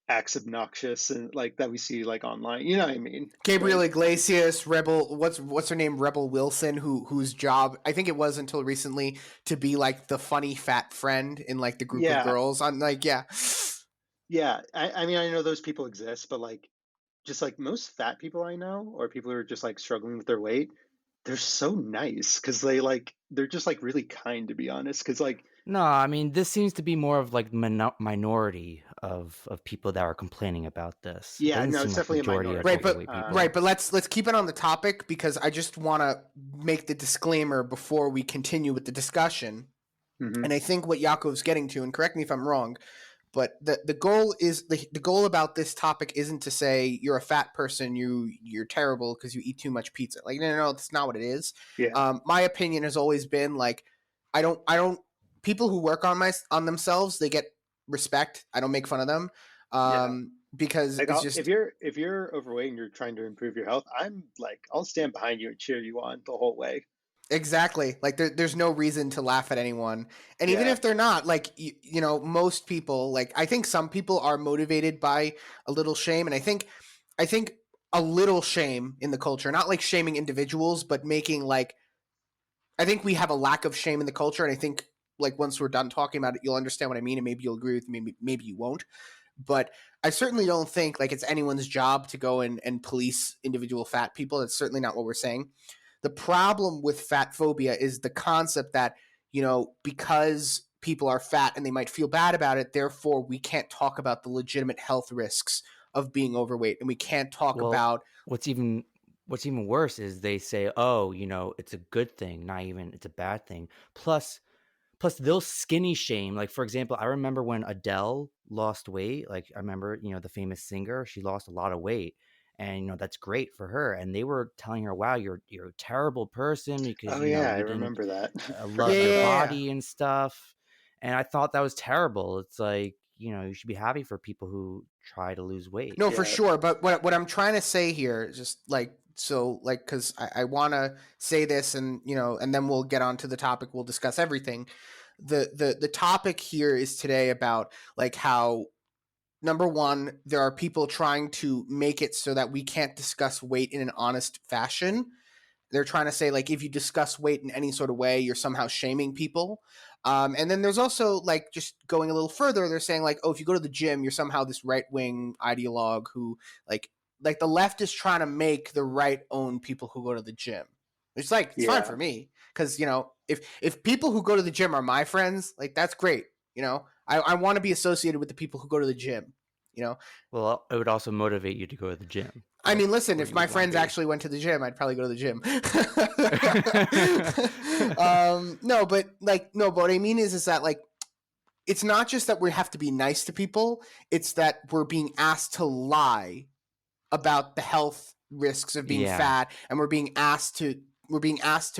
acts obnoxious and like that we see like online. You know what I mean, Gabriel right? Iglesias, Rebel, what's her name, Rebel Wilson, whose job, I think it was until recently, to be like the funny fat friend in like the group of Yeah, girls. I'm like, yeah. yeah. I mean, I know those people exist, but like just like most fat people I know, or people who are just like struggling with their weight, they're so nice because they're just like really kind, to be honest. Because like No, I mean, this seems to be more of like minority of people that are complaining about this. It yeah, doesn't no, seem it's like definitely a majority of Right, minority. but overweight right, people. but let's keep it on the topic, because I just want to make the disclaimer before we continue with the discussion. Hmm. And I think what Yaakov's getting to, and correct me if I'm wrong, but the goal is the goal about this topic isn't to say you're a fat person, you're terrible because you eat too much pizza. Like, no, that's not what it is. Yeah, My opinion has always been like, I don't people who work on themselves, they get respect. I don't make fun of them, yeah. because Like it's if just. you're overweight and you're trying to improve your health, I'm like I'll stand behind you and cheer you on the whole way. Exactly. Like, there's no reason to laugh at anyone. And even Yeah, if they're not, like, most people, like, I think some people are motivated by a little shame. And I think a little shame in the culture, not like shaming individuals, but making like, I think we have a lack of shame in the culture. And I think, like, once we're done talking about it, you'll understand what I mean. And maybe you'll agree with me, maybe you won't. But I certainly don't think like it's anyone's job to go and police individual fat people. That's certainly not what we're saying. The problem with fat phobia is the concept that, because people are fat and they might feel bad about it, therefore we can't talk about the legitimate health risks of being overweight, and we can't talk Well, about what's even worse is they say, oh, it's a good thing, not even it's a bad thing. Plus they'll skinny shame. Like, for example, I remember when Adele lost weight. Like, I remember, the famous singer, she lost a lot of weight, and that's great for her. And they were telling her, "Wow, you're a terrible person because Oh yeah, I you didn't remember that. love yeah, your yeah, yeah. body and stuff." And I thought that was terrible. It's like, you should be happy for people who try to lose weight. No, for Yeah. sure. But what I'm trying to say here is just because I want to say this, and and then we'll get on to the topic. We'll discuss everything. The topic here is today about like how, number one, there are people trying to make it so that we can't discuss weight in an honest fashion. They're trying to say like if you discuss weight in any sort of way, you're somehow shaming people. And then there's also like just going a little further. They're saying like, oh, if you go to the gym, you're somehow this right wing ideologue who like the left is trying to make the right own people who go to the gym. It's like it's fine Yeah. for me because if people who go to the gym are my friends, like that's great. I want to be associated with the people who go to the gym. Well, it would also motivate you to go to the gym. I mean, That's listen, where if you my would wanna friends be. actually went to the gym, I'd probably go to the gym. No, but what I mean is that like, it's not just that we have to be nice to people. It's that we're being asked to lie about the health risks of being Yeah. fat. And we're being asked to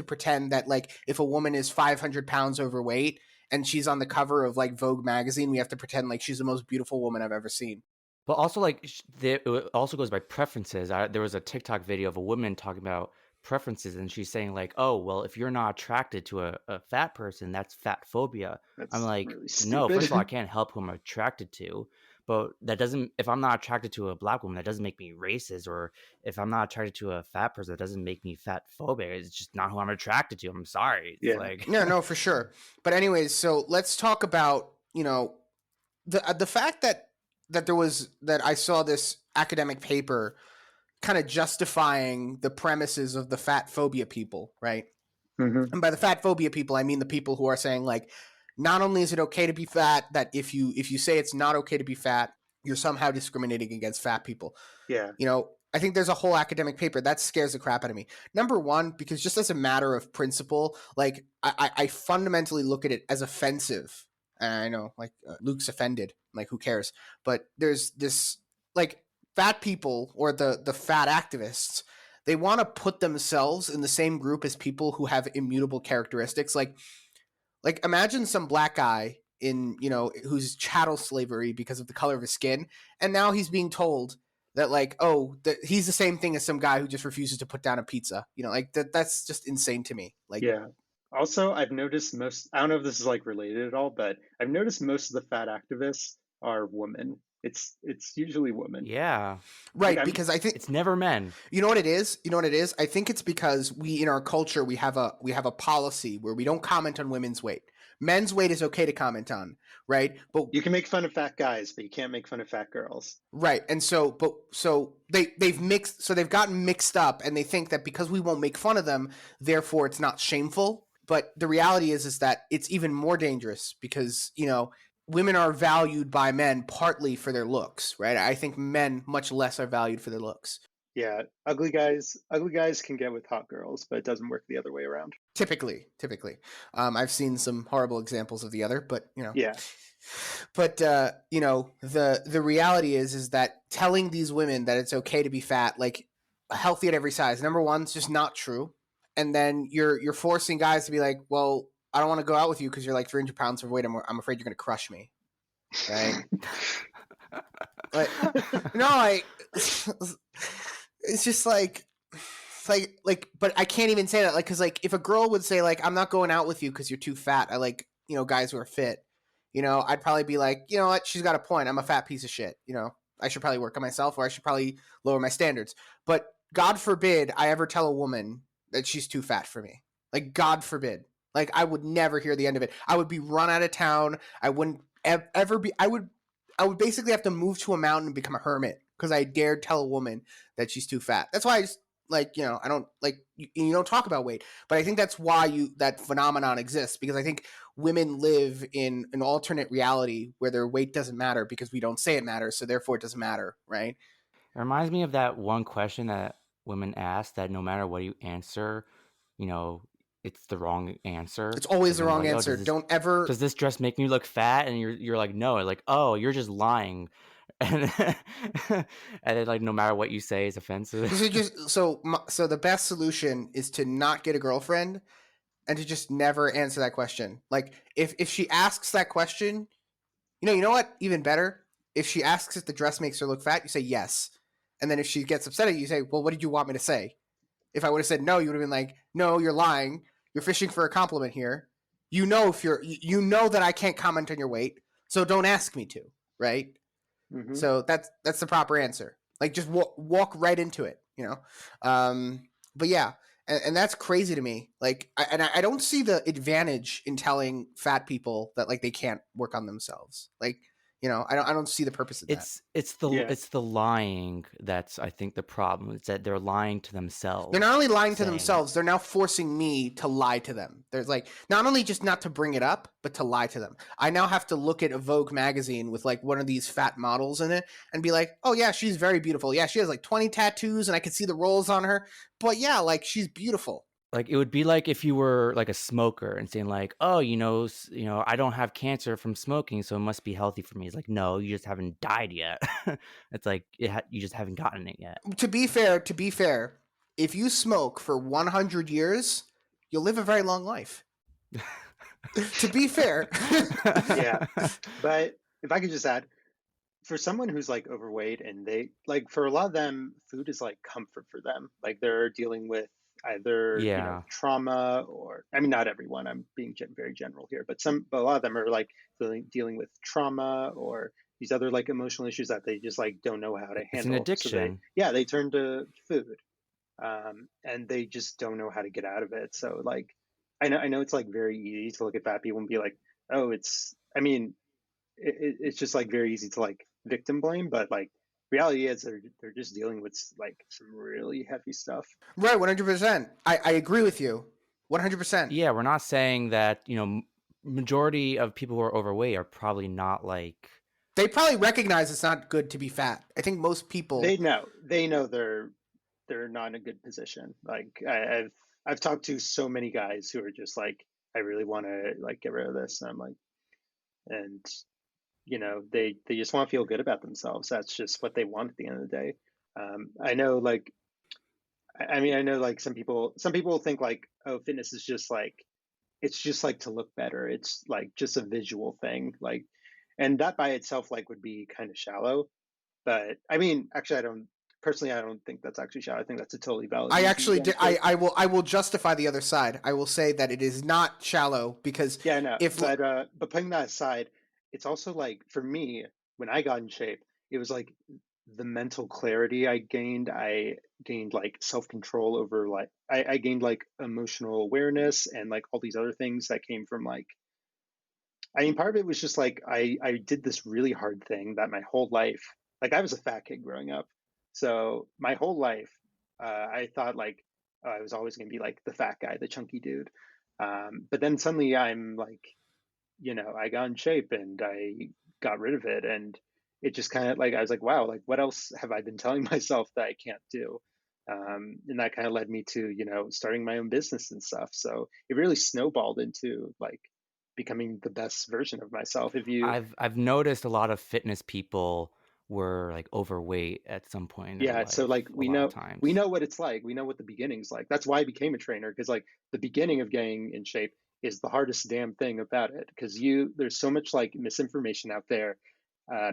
pretend that like, if a woman is 500 pounds overweight and she's on the cover of like Vogue magazine, we have to pretend like she's the most beautiful woman I've ever seen. But also, like, it also goes by preferences. There was a TikTok video of a woman talking about preferences, and she's saying like, "Oh, well, if you're not attracted to a fat person, that's fat phobia." I'm That's like, really no. First stupid. of all, I can't help who I'm attracted to, but that doesn't. If I'm not attracted to a black woman, that doesn't make me racist. Or if I'm not attracted to a fat person, that doesn't make me fat phobic. It's just not who I'm attracted to. I'm sorry. It's Yeah. like, No, for sure. But anyways, so let's talk about the fact that I saw this academic paper kind of justifying the premises of the fat phobia people, right? Hmm. And by the fat phobia people, I mean the people who are saying like, not only is it okay to be fat, that if you say it's not okay to be fat, you're somehow discriminating against fat people. Yeah. I think there's a whole academic paper that scares the crap out of me. Number one, because just as a matter of principle, like I fundamentally look at it as offensive. And I know, like Luke's offended. Like, who cares? But there's this like fat people or the fat activists. They want to put themselves in the same group as people who have immutable characteristics. Like imagine some black guy who's chattel slavery because of the color of his skin, and now he's being told that like, oh, that he's the same thing as some guy who just refuses to put down a pizza. Like that's just insane to me. Like, Yeah. Also, I've noticed I don't know if this is like related at all, but I've noticed most of the fat activists are women. It's usually women. yeah, Like right, I'm because I think it's never men. you know what it is. I think it's because we in our culture we have a policy where we don't comment on women's weight. Men's weight is okay to comment on, right? But you can make fun of fat guys, but you can't make fun of fat girls. right, and so they've gotten mixed up, and they think that because we won't make fun of them, therefore it's not shameful. But the reality is that it's even more dangerous because women are valued by men partly for their looks, right? I think men much less are valued for their looks. Yeah, ugly guys can get with hot girls, but it doesn't work the other way around. Typically, I've seen some horrible examples of the other, but Yeah. But the reality is that telling these women that it's okay to be fat, like healthy at every size, number one, it's just not true. And then you're forcing guys to be like, well, I don't want to go out with you because you're like 300 pounds overweight. I'm afraid you're going to crush me, right? But no, it's just like, but I can't even say that, like, because like if a girl would say like, I'm not going out with you because you're too fat, I like guys who are fit, I'd probably be like, you know what, she's got a point, I'm a fat piece of shit, I should probably work on myself, or I should probably lower my standards. But God forbid I ever tell a woman that she's too fat for me. Like, God forbid. Like, I would never hear the end of it. I would be run out of town. I wouldn't ever be. I would I would basically have to move to a mountain and become a hermit because I dared tell a woman that she's too fat. That's why I just I don't you don't talk about weight, but I think that's why that phenomenon exists, because I think women live in an alternate reality where their weight doesn't matter because we don't say it matters, so therefore it doesn't matter, right? It reminds me of that one question that women ask that no matter what you answer, it's the wrong answer. It's always the wrong Like, answer. Don't ever. Does this dress make me look fat? And you're like, no. Like, oh, you're just lying. And and then like no matter what you say is offensive. So the best solution is to not get a girlfriend and to just never answer that question. Like if she asks that question, you know what? Even better, if she asks if the dress makes her look fat, you say yes. And then if she gets upset at you, you say, well, what did you want me to say? If I would have said no, you would have been like, no, you're lying. You're fishing for a compliment here. You know that I can't comment on your weight, so don't ask me to, right? Mm-hmm. So that's the proper answer. Like just walk right into it, But yeah, and that's crazy to me. Like, I don't see the advantage in telling fat people that like they can't work on themselves. Like, I don't see the purpose of that. It's the lying that's, I think, the problem. It's that they're lying to themselves. They're not only lying to themselves, they're now forcing me to lie to them. There's like not only just not to bring it up, but to lie to them. I now have to look at a Vogue magazine with like one of these fat models in it and be like, oh yeah, she's very beautiful. Yeah, she has like 20 tattoos and I can see the rolls on her. But yeah, like she's beautiful. Like it would be like if you were like a smoker and saying like, oh, I don't have cancer from smoking, so it must be healthy for me. It's like, no, you just haven't died yet. It's like you just haven't gotten it yet. To be fair, if you smoke for 100 years, you'll live a very long life. To be fair. Yeah. But if I could just add, for someone who's like overweight and they like, for a lot of them, food is like comfort for them. Like they're dealing with either trauma, or I mean, not everyone, I'm being very general here, but a lot of them are like dealing with trauma or these other like emotional issues that they just like don't know how to handle. It's an addiction. So they turn to food, and they just don't know how to get out of it. So like I know it's like very easy to look at fat people and be like, oh, it's just like very easy to like victim blame, but like reality is they're just dealing with like some really heavy stuff. Right, 100%. I agree with you, 100%. Yeah, we're not saying that majority of people who are overweight are probably not like. They probably recognize it's not good to be fat. I think most people they know they're not in a good position. Like I've talked to so many guys who are just like, I really want to like get rid of this, and I'm like, and they just want to feel good about themselves. That's just what they want at the end of the day. I know like some people think like, oh, fitness is just like, it's just like to look better. It's like just a visual thing. Like, and that by itself like would be kind of shallow. But I mean, actually, I don't think that's actually shallow. I think that's a totally valid. I will justify the other side. I will say that it is not shallow because but putting that aside, it's also like, for me, when I got in shape, it was like the mental clarity I gained like self-control over like I gained like emotional awareness and like all these other things that came from like, I mean, part of it was just like I did this really hard thing that my whole life, like I was a fat kid growing up, so my whole life I thought like I was always going to be like the fat guy, the chunky dude, but then suddenly I'm like, I got in shape and I got rid of it, and it just kind of like, I was like, wow, like what else have I been telling myself that I can't do? And that kind of led me to starting my own business and stuff. So it really snowballed into like becoming the best version of myself. I've noticed a lot of fitness people were like overweight at some point in their life. So like we know what it's like. We know what the beginning's like. That's why I became a trainer, because like the beginning of getting in shape is the hardest damn thing about it, because there's so much like misinformation out there.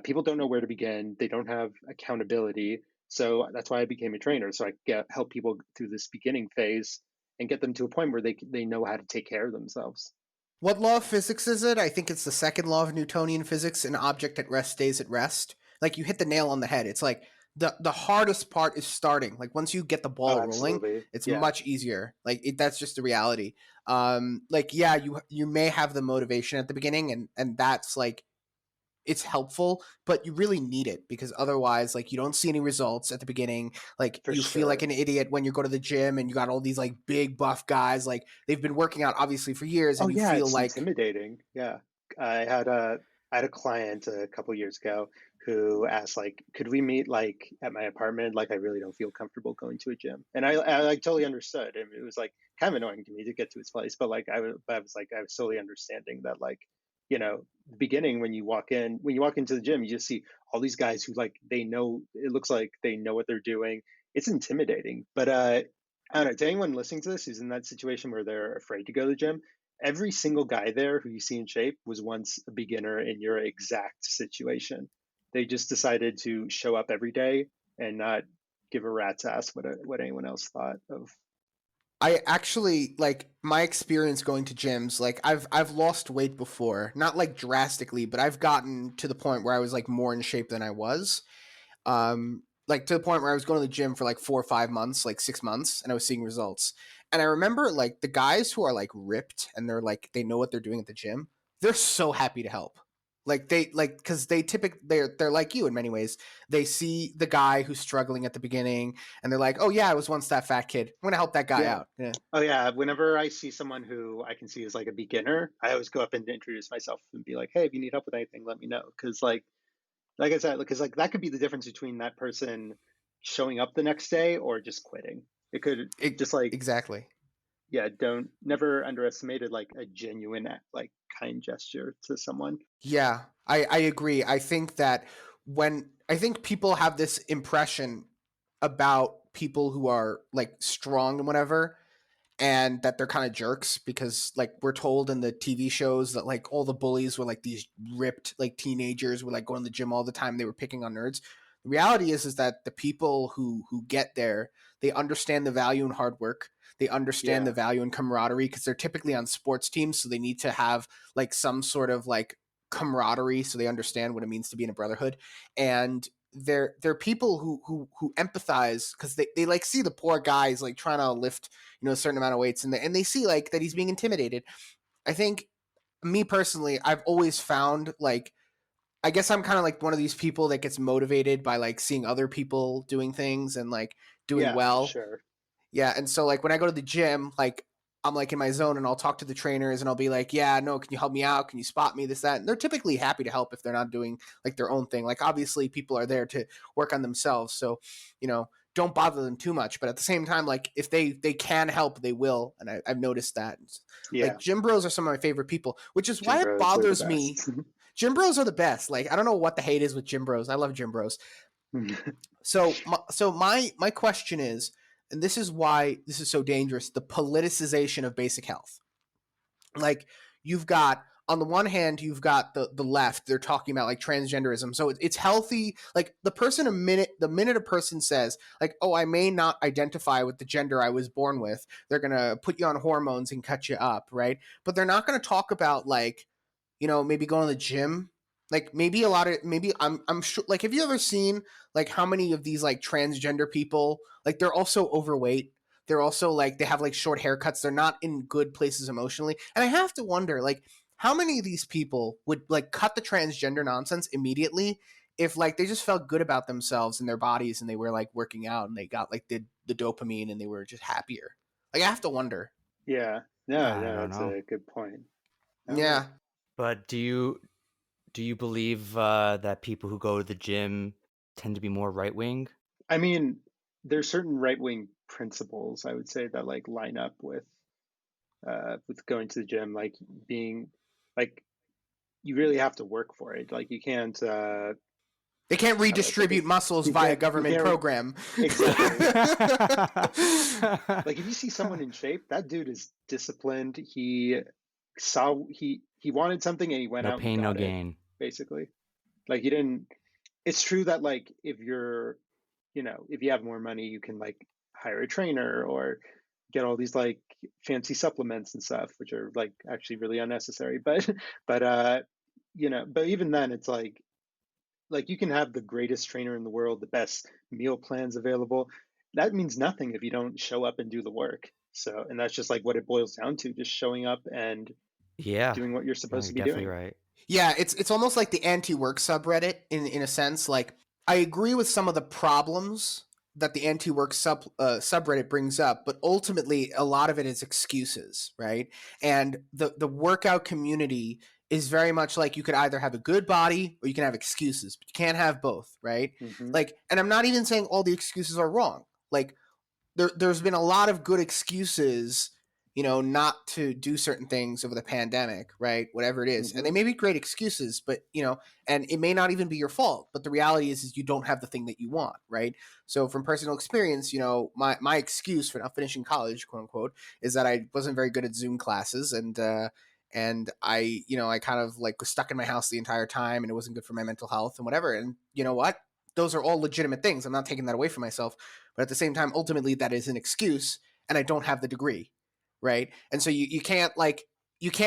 People don't know where to begin. They don't have accountability. So that's why I became a trainer. So I help people through this beginning phase and get them to a point where they know how to take care of themselves. What law of physics is it? I think it's the second law of Newtonian physics. An object at rest stays at rest. Like you hit the nail on the head. It's like the hardest part is starting. Like once you get the ball rolling, it's much easier. Like that's just the reality. Like, yeah, you may have the motivation at the beginning, and that's like it's helpful, but you really need it because otherwise, like, you don't see any results at the beginning. Like, For you feel like sure. an idiot when you go to the gym and you got all these like big buff guys, like they've been working out obviously for years, Oh and you yeah, feel it's like, intimidating. Yeah. I had a client a couple years ago who asked like, could we meet like at my apartment? Like I really don't feel comfortable going to a gym. And I like totally understood. And it was like kind of annoying to me to get to his place, but like I was like I was totally understanding that like, the beginning when you walk into the gym, you just see all these guys who like they know it looks like they know what they're doing. It's intimidating. But I don't know, to anyone listening to this who's in that situation where they're afraid to go to the gym, every single guy there who you see in shape was once a beginner in your exact situation. They just decided to show up every day and not give a rat's ass what anyone else thought of. I actually, like, my experience going to gyms, like, I've lost weight before, not like drastically, but I've gotten to the point where I was like more in shape than I was. Like, to the point where I was going to the gym for like 4 or 5 months, like 6 months, and I was seeing results. And I remember like the guys who are like ripped and they're like they know what they're doing at the gym, they're so happy to help. Like, they like, because they typically they're like you in many ways. They see the guy who's struggling at the beginning and they're like, oh yeah, I was once that fat kid, I'm gonna help that guy Yeah. out. Yeah. Oh yeah. Whenever I see someone who I can see as like a beginner, I always go up and introduce myself and be like, "Hey, if you need help with anything, let me know." Because like I said, because like that could be the difference between that person showing up the next day or just quitting. It could just like Exactly. yeah, don't never underestimated like a genuine like kind gesture to someone. Yeah, I agree. I think that when I think people have this impression about people who are like strong and whatever, and that they're kind of jerks because like we're told in the TV shows that like all the bullies were like these ripped like teenagers were like going to the gym all the time, they were picking on nerds. The reality is that the people who get there, they understand the value in hard work, they understand the Yeah. value in camaraderie because they're typically on sports teams, so they need to have like some sort of like camaraderie so they understand what it means to be in a brotherhood. And they're people who empathize because they like see the poor guys like trying to lift a certain amount of weights, and they see like that he's being intimidated. I think, me personally, I've always found like, I guess I'm kind of like one of these people that gets motivated by like seeing other people doing things and like doing Yeah, for well. sure. Yeah, and so like when I go to the gym, like I'm like in my zone and I'll talk to the trainers and I'll be like, yeah, no, can you help me out? Can you spot me? This, that. And they're typically happy to help if they're not doing like their own thing. Like, obviously people are there to work on themselves. So, don't bother them too much. But at the same time, like if they can help, they will. And I've noticed that. Like, Yeah. gym bros are some of my favorite people, which is Gym why it bros are the bothers me. best. Gym bros are the best. Like, I don't know what the hate is with gym bros. I love gym bros. So my question is, and this is why this is so dangerous: the politicization of basic health. Like, you've got, on the one hand, you've got the left. They're talking about like transgenderism, so it's healthy. Like, the minute a person says like, "Oh, I may not identify with the gender I was born with," they're gonna put you on hormones and cut you up, right? But they're not gonna talk about like, maybe going to the gym. Like, maybe I'm sure, like, have you ever seen like how many of these like transgender people, like, they're also overweight. They're also like, they have like short haircuts. They're not in good places emotionally. And I have to wonder, like, how many of these people would like cut the transgender nonsense immediately if like they just felt good about themselves and their bodies and they were like working out and they got like the dopamine and they were just happier. Like, I have to wonder. Yeah. No, I no, don't that's know. a good point. All right. Yeah. But do you believe that people who go to the gym tend to be more right wing? I mean, there's certain right wing principles I would say that like line up with going to the gym, like being like you really have to work for it. Like you can't They can't how do I put redistribute this? muscles You via can't you government can't program. exactly. Like if you see someone in shape, that dude is disciplined. He wanted something and he went No out and pain, no got it, gain. basically. Like he didn't it's true that like if you have more money, you can like hire a trainer or get all these like fancy supplements and stuff, which are like actually really unnecessary. But but even then it's like you can have the greatest trainer in the world, the best meal plans available. That means nothing if you don't show up and do the work. So, and that's just like what it boils down to, just showing up and Yeah. doing what you're No, supposed you're to be definitely doing. right. Yeah, it's almost like the anti-work subreddit in a sense. Like, I agree with some of the problems that the anti-work subreddit brings up, but ultimately a lot of it is excuses, right? And the workout community is very much like you could either have a good body or you can have excuses, but you can't have both, right? Mm-hmm. Like, and I'm not even saying all the excuses are wrong. Like, there's been a lot of good excuses, not to do certain things over the pandemic, right? Whatever it is. And Mm-hmm. they may be great excuses, but, and it may not even be your fault. But the reality is you don't have the thing that you want, right? So from personal experience, my excuse for not finishing college, quote unquote, is that I wasn't very good at Zoom classes, and I kind of like was stuck in my house the entire time, and it wasn't good for my mental health and whatever. And you know what? Those are all legitimate things. I'm not taking that away from myself. But at the same time, ultimately, that is an excuse, and I don't have the degree, right? And so you can't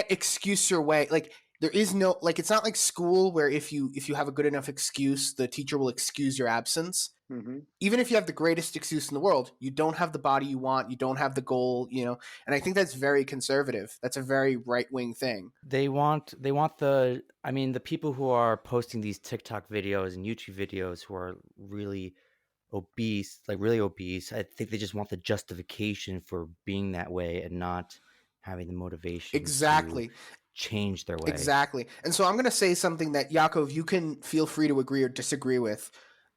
excuse your way. Like, there is no, like, it's not like school where if you have a good enough excuse, the teacher will excuse your absence. Mm-hmm. Even if you have the greatest excuse in the world, you don't have the body you want, you don't have the goal, and I think that's very conservative. That's a very right-wing thing. They want the people who are posting these TikTok videos and YouTube videos who are really obese, I think they just want the justification for being that way and not having the motivation to Exactly. change their way. Exactly. And so I'm going to say something that, Yaakov, you can feel free to agree or disagree with.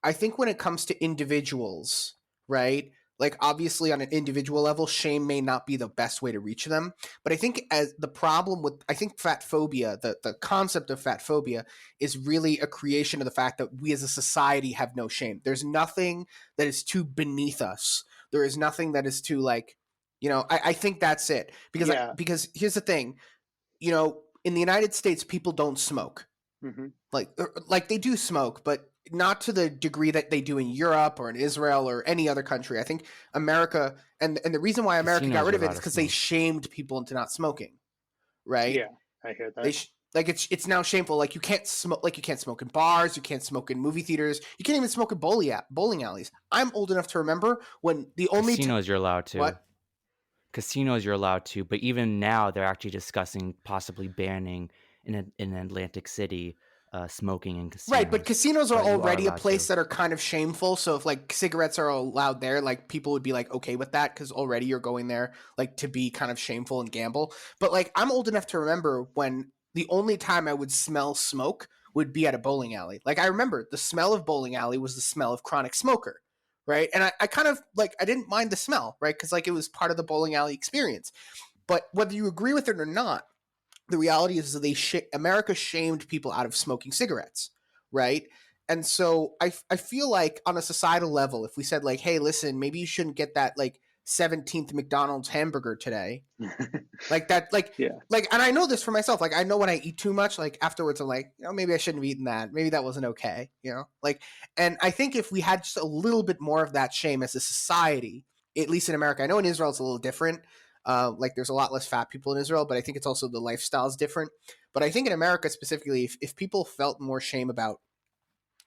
I think when it comes to individuals, right? Like, obviously on an individual level, shame may not be the best way to reach them. But I think fatphobia, the concept of fatphobia, is really a creation of the fact that we as a society have no shame. There's nothing that is too beneath us. There is nothing that is too, like, I think that's it. Because here's the thing, in the United States, people don't smoke. Mm-hmm. Like they do smoke, but not to the degree that they do in Europe or in Israel or any other country. I think America, and the reason why America got Casinos rid are of it allowed is to because they smoke. shamed people into not smoking, right? Yeah, I hear that. Like it's now shameful. Like you can't smoke. Like you can't smoke in bars. You can't smoke in movie theaters. You can't even smoke in bowling alleys. I'm old enough to remember when the only Casinos you're allowed to. what? Casinos you're allowed to, but even now they're actually discussing possibly banning in Atlantic City smoking in casinos. Right, but casinos are But you are already a allowed place to. that are kind of shameful. So if like cigarettes are allowed there, like people would be like okay with that because already you're going there like to be kind of shameful and gamble. But like I'm old enough to remember when the only time I would smell smoke would be at a bowling alley. Like I remember the smell of bowling alley was the smell of chronic smoker, right? And I kind of like I didn't mind the smell, right? Because like it was part of the bowling alley experience. But whether you agree with it or not, the reality is that America shamed people out of smoking cigarettes, right? And so I feel like on a societal level, if we said like, hey, listen, maybe you shouldn't get that like 17th McDonald's hamburger today, like that, Yeah. and I know this for myself. Like I know when I eat too much, like afterwards I'm like, maybe I shouldn't have eaten that. Maybe that wasn't okay, like. And I think if we had just a little bit more of that shame as a society, at least in America, I know in Israel it's a little different. Like there's a lot less fat people in Israel, but I think it's also the lifestyle is different. But I think in America specifically, if people felt more shame about,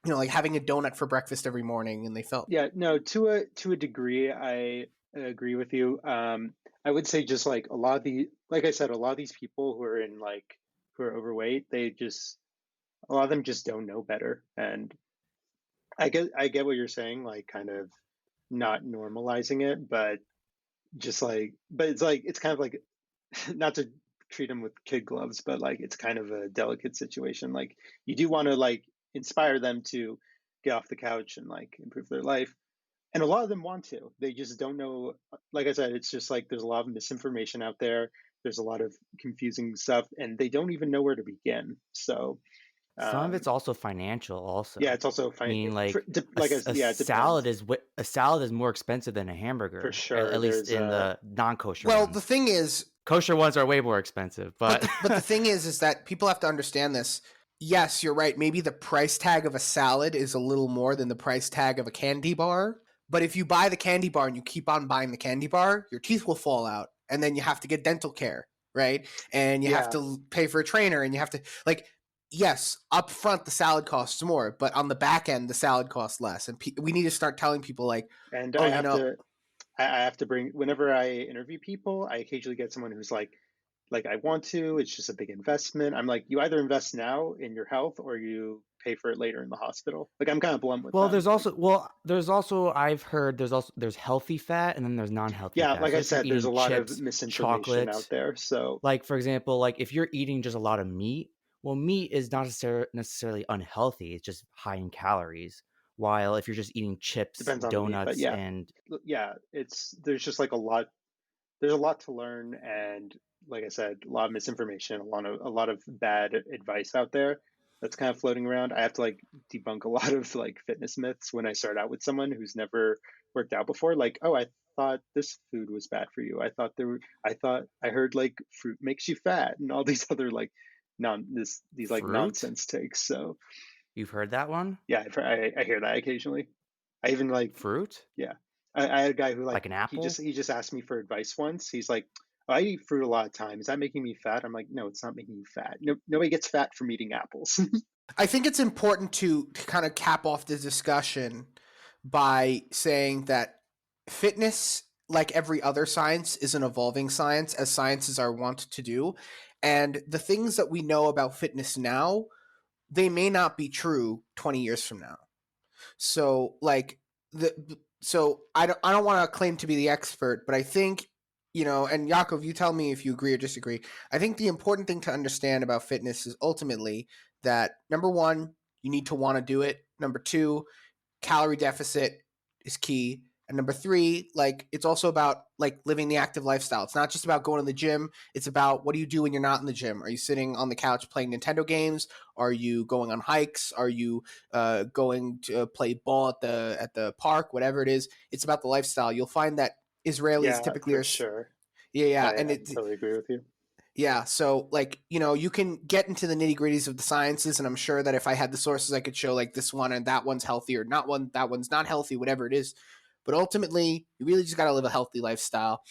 like having a donut for breakfast every morning, and they felt No, to a degree, I agree with you. I would say just like like I said, a lot of these people who are overweight, a lot of them just don't know better. And I get what you're saying, like kind of not normalizing it, but it's kind of like not to treat them with kid gloves, but like it's kind of a delicate situation. Like you do want to like inspire them to get off the couch and like improve their life. And a lot of them want to. They just don't know. Like I said, it's just like there's a lot of misinformation out there. There's a lot of confusing stuff, and they don't even know where to begin. So, Some of it's also financial. Also, yeah, it's also I mean, like it salad depends a salad is more expensive than a for hamburger. sure. At least in the non-kosher well, ones. the thing is, Kosher ones are way more expensive, but the thing is that people have to understand this. Yes, you're right. Maybe the price tag of a salad is a little more than the price tag of a candy bar. But if you buy the candy bar and you keep on buying the candy bar, your teeth will fall out, and then you have to get dental care, right? And you have Yeah, to pay for a trainer, and you have to like. Yes, up front the salad costs more, but on the back end the salad costs less. And we need to start telling people like, and oh, I have to bring whenever I interview people, I occasionally get someone who's like, like I want to. It's just a big investment. I'm like, you either invest now in your health or you pay for it later in the hospital. Like I'm kind of blunt with Well, them. Like, there's also I've heard there's healthy fat and then there's non-healthy yeah, fat. like So I if you're said, there's a eating lot of chips, misinformation out chocolate, there. So like for example, like if you're eating just a lot of meat, well, meat is not necessarily unhealthy. It's just high in calories. While if you're just eating chips, depends on the meat, but donuts, and yeah, there's just like there's a lot to learn, and like I said, a lot of misinformation, a lot of bad advice out there that's kind of floating around. I have to like debunk a lot of like fitness myths when I start out with someone who's never worked out before. Like, oh, I thought this food was bad for you. I thought I heard like fruit makes you fat and all these other like these like fruit. nonsense takes. So You've heard that one? yeah, I hear that occasionally. I even like Fruit? yeah. I had a guy who like Like an apple? he just asked me for advice once. He's like, "Oh, I eat fruit a lot of time. Is that making me fat?" I'm like, "No, it's not making you fat. No, nobody gets fat from eating apples." I think it's important to kind of cap off the discussion by saying that fitness, like every other science, is an evolving science, as sciences are wont to do. And the things that we know about fitness now, they may not be true 20 years from now. So like I don't want to claim to be the expert, but I think, and Yaakov, you tell me if you agree or disagree. I think the important thing to understand about fitness is ultimately that number one, you need to want to do it. Number two, calorie deficit is key. And number three, like it's also about like living the active lifestyle. It's not just about going to the gym. It's about what do you do when you're not in the gym? Are you sitting on the couch playing Nintendo games? Are you going on hikes? Are you going to play ball at the park? Whatever it is, it's about the lifestyle. You'll find that Israelis Yeah, typically for are, sure. yeah, and I totally agree with you. yeah, so like, you can get into the nitty-gritties of the sciences, and I'm sure that if I had the sources I could show like this one and that one's healthy or not one, that one's not healthy, whatever it is. But ultimately, you really just got to live a healthy lifestyle.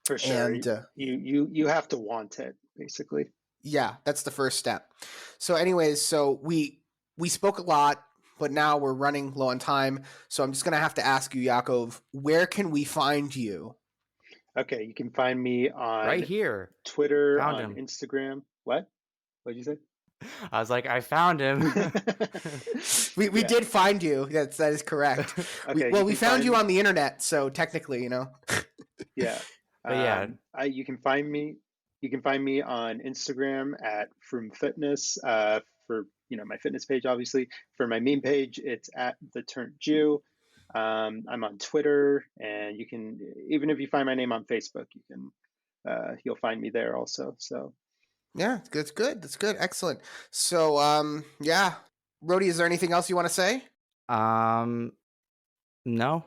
For sure. And You have to want it, basically. yeah, that's the first step. So anyways, so we spoke a lot, but now we're running low on time. So I'm just going to have to ask you, Yaakov, where can we find you? Okay, you can find me Right on here. Twitter, Found on him. Instagram. What? What'd you say? I was like, I found him. We Yeah. did find you. That is correct. Okay, We found you on the internet, so technically, yeah. But yeah, You can find me. You can find me on Instagram at Frum Fitness. For my fitness page, obviously. For my meme page, it's at the Turnt Jew. I'm on Twitter, and you can, even if you find my name on Facebook, you'll find me there also. So yeah, that's good. That's good. Excellent. So, yeah, Rhodey, is there anything else you want to say? no,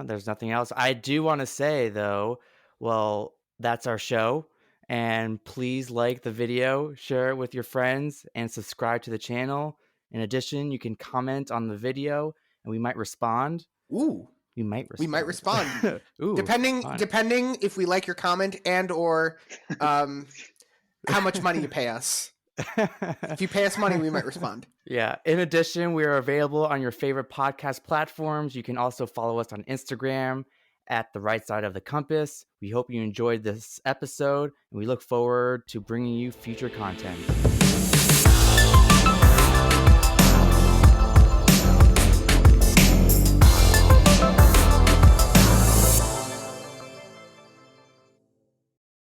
there's nothing else. I do want to say though, well, that's our show. And please like the video, share it with your friends, and subscribe to the channel. In addition, you can comment on the video and we might respond. Ooh, We might we might respond. respond. Ooh, depending if we like your comment and or how much money you pay us. If you pay us money, we might respond. Yeah. In addition, we are available on your favorite podcast platforms. You can also follow us on Instagram at The Right Side of the Compass. We hope you enjoyed this episode, and we look forward to bringing you future content.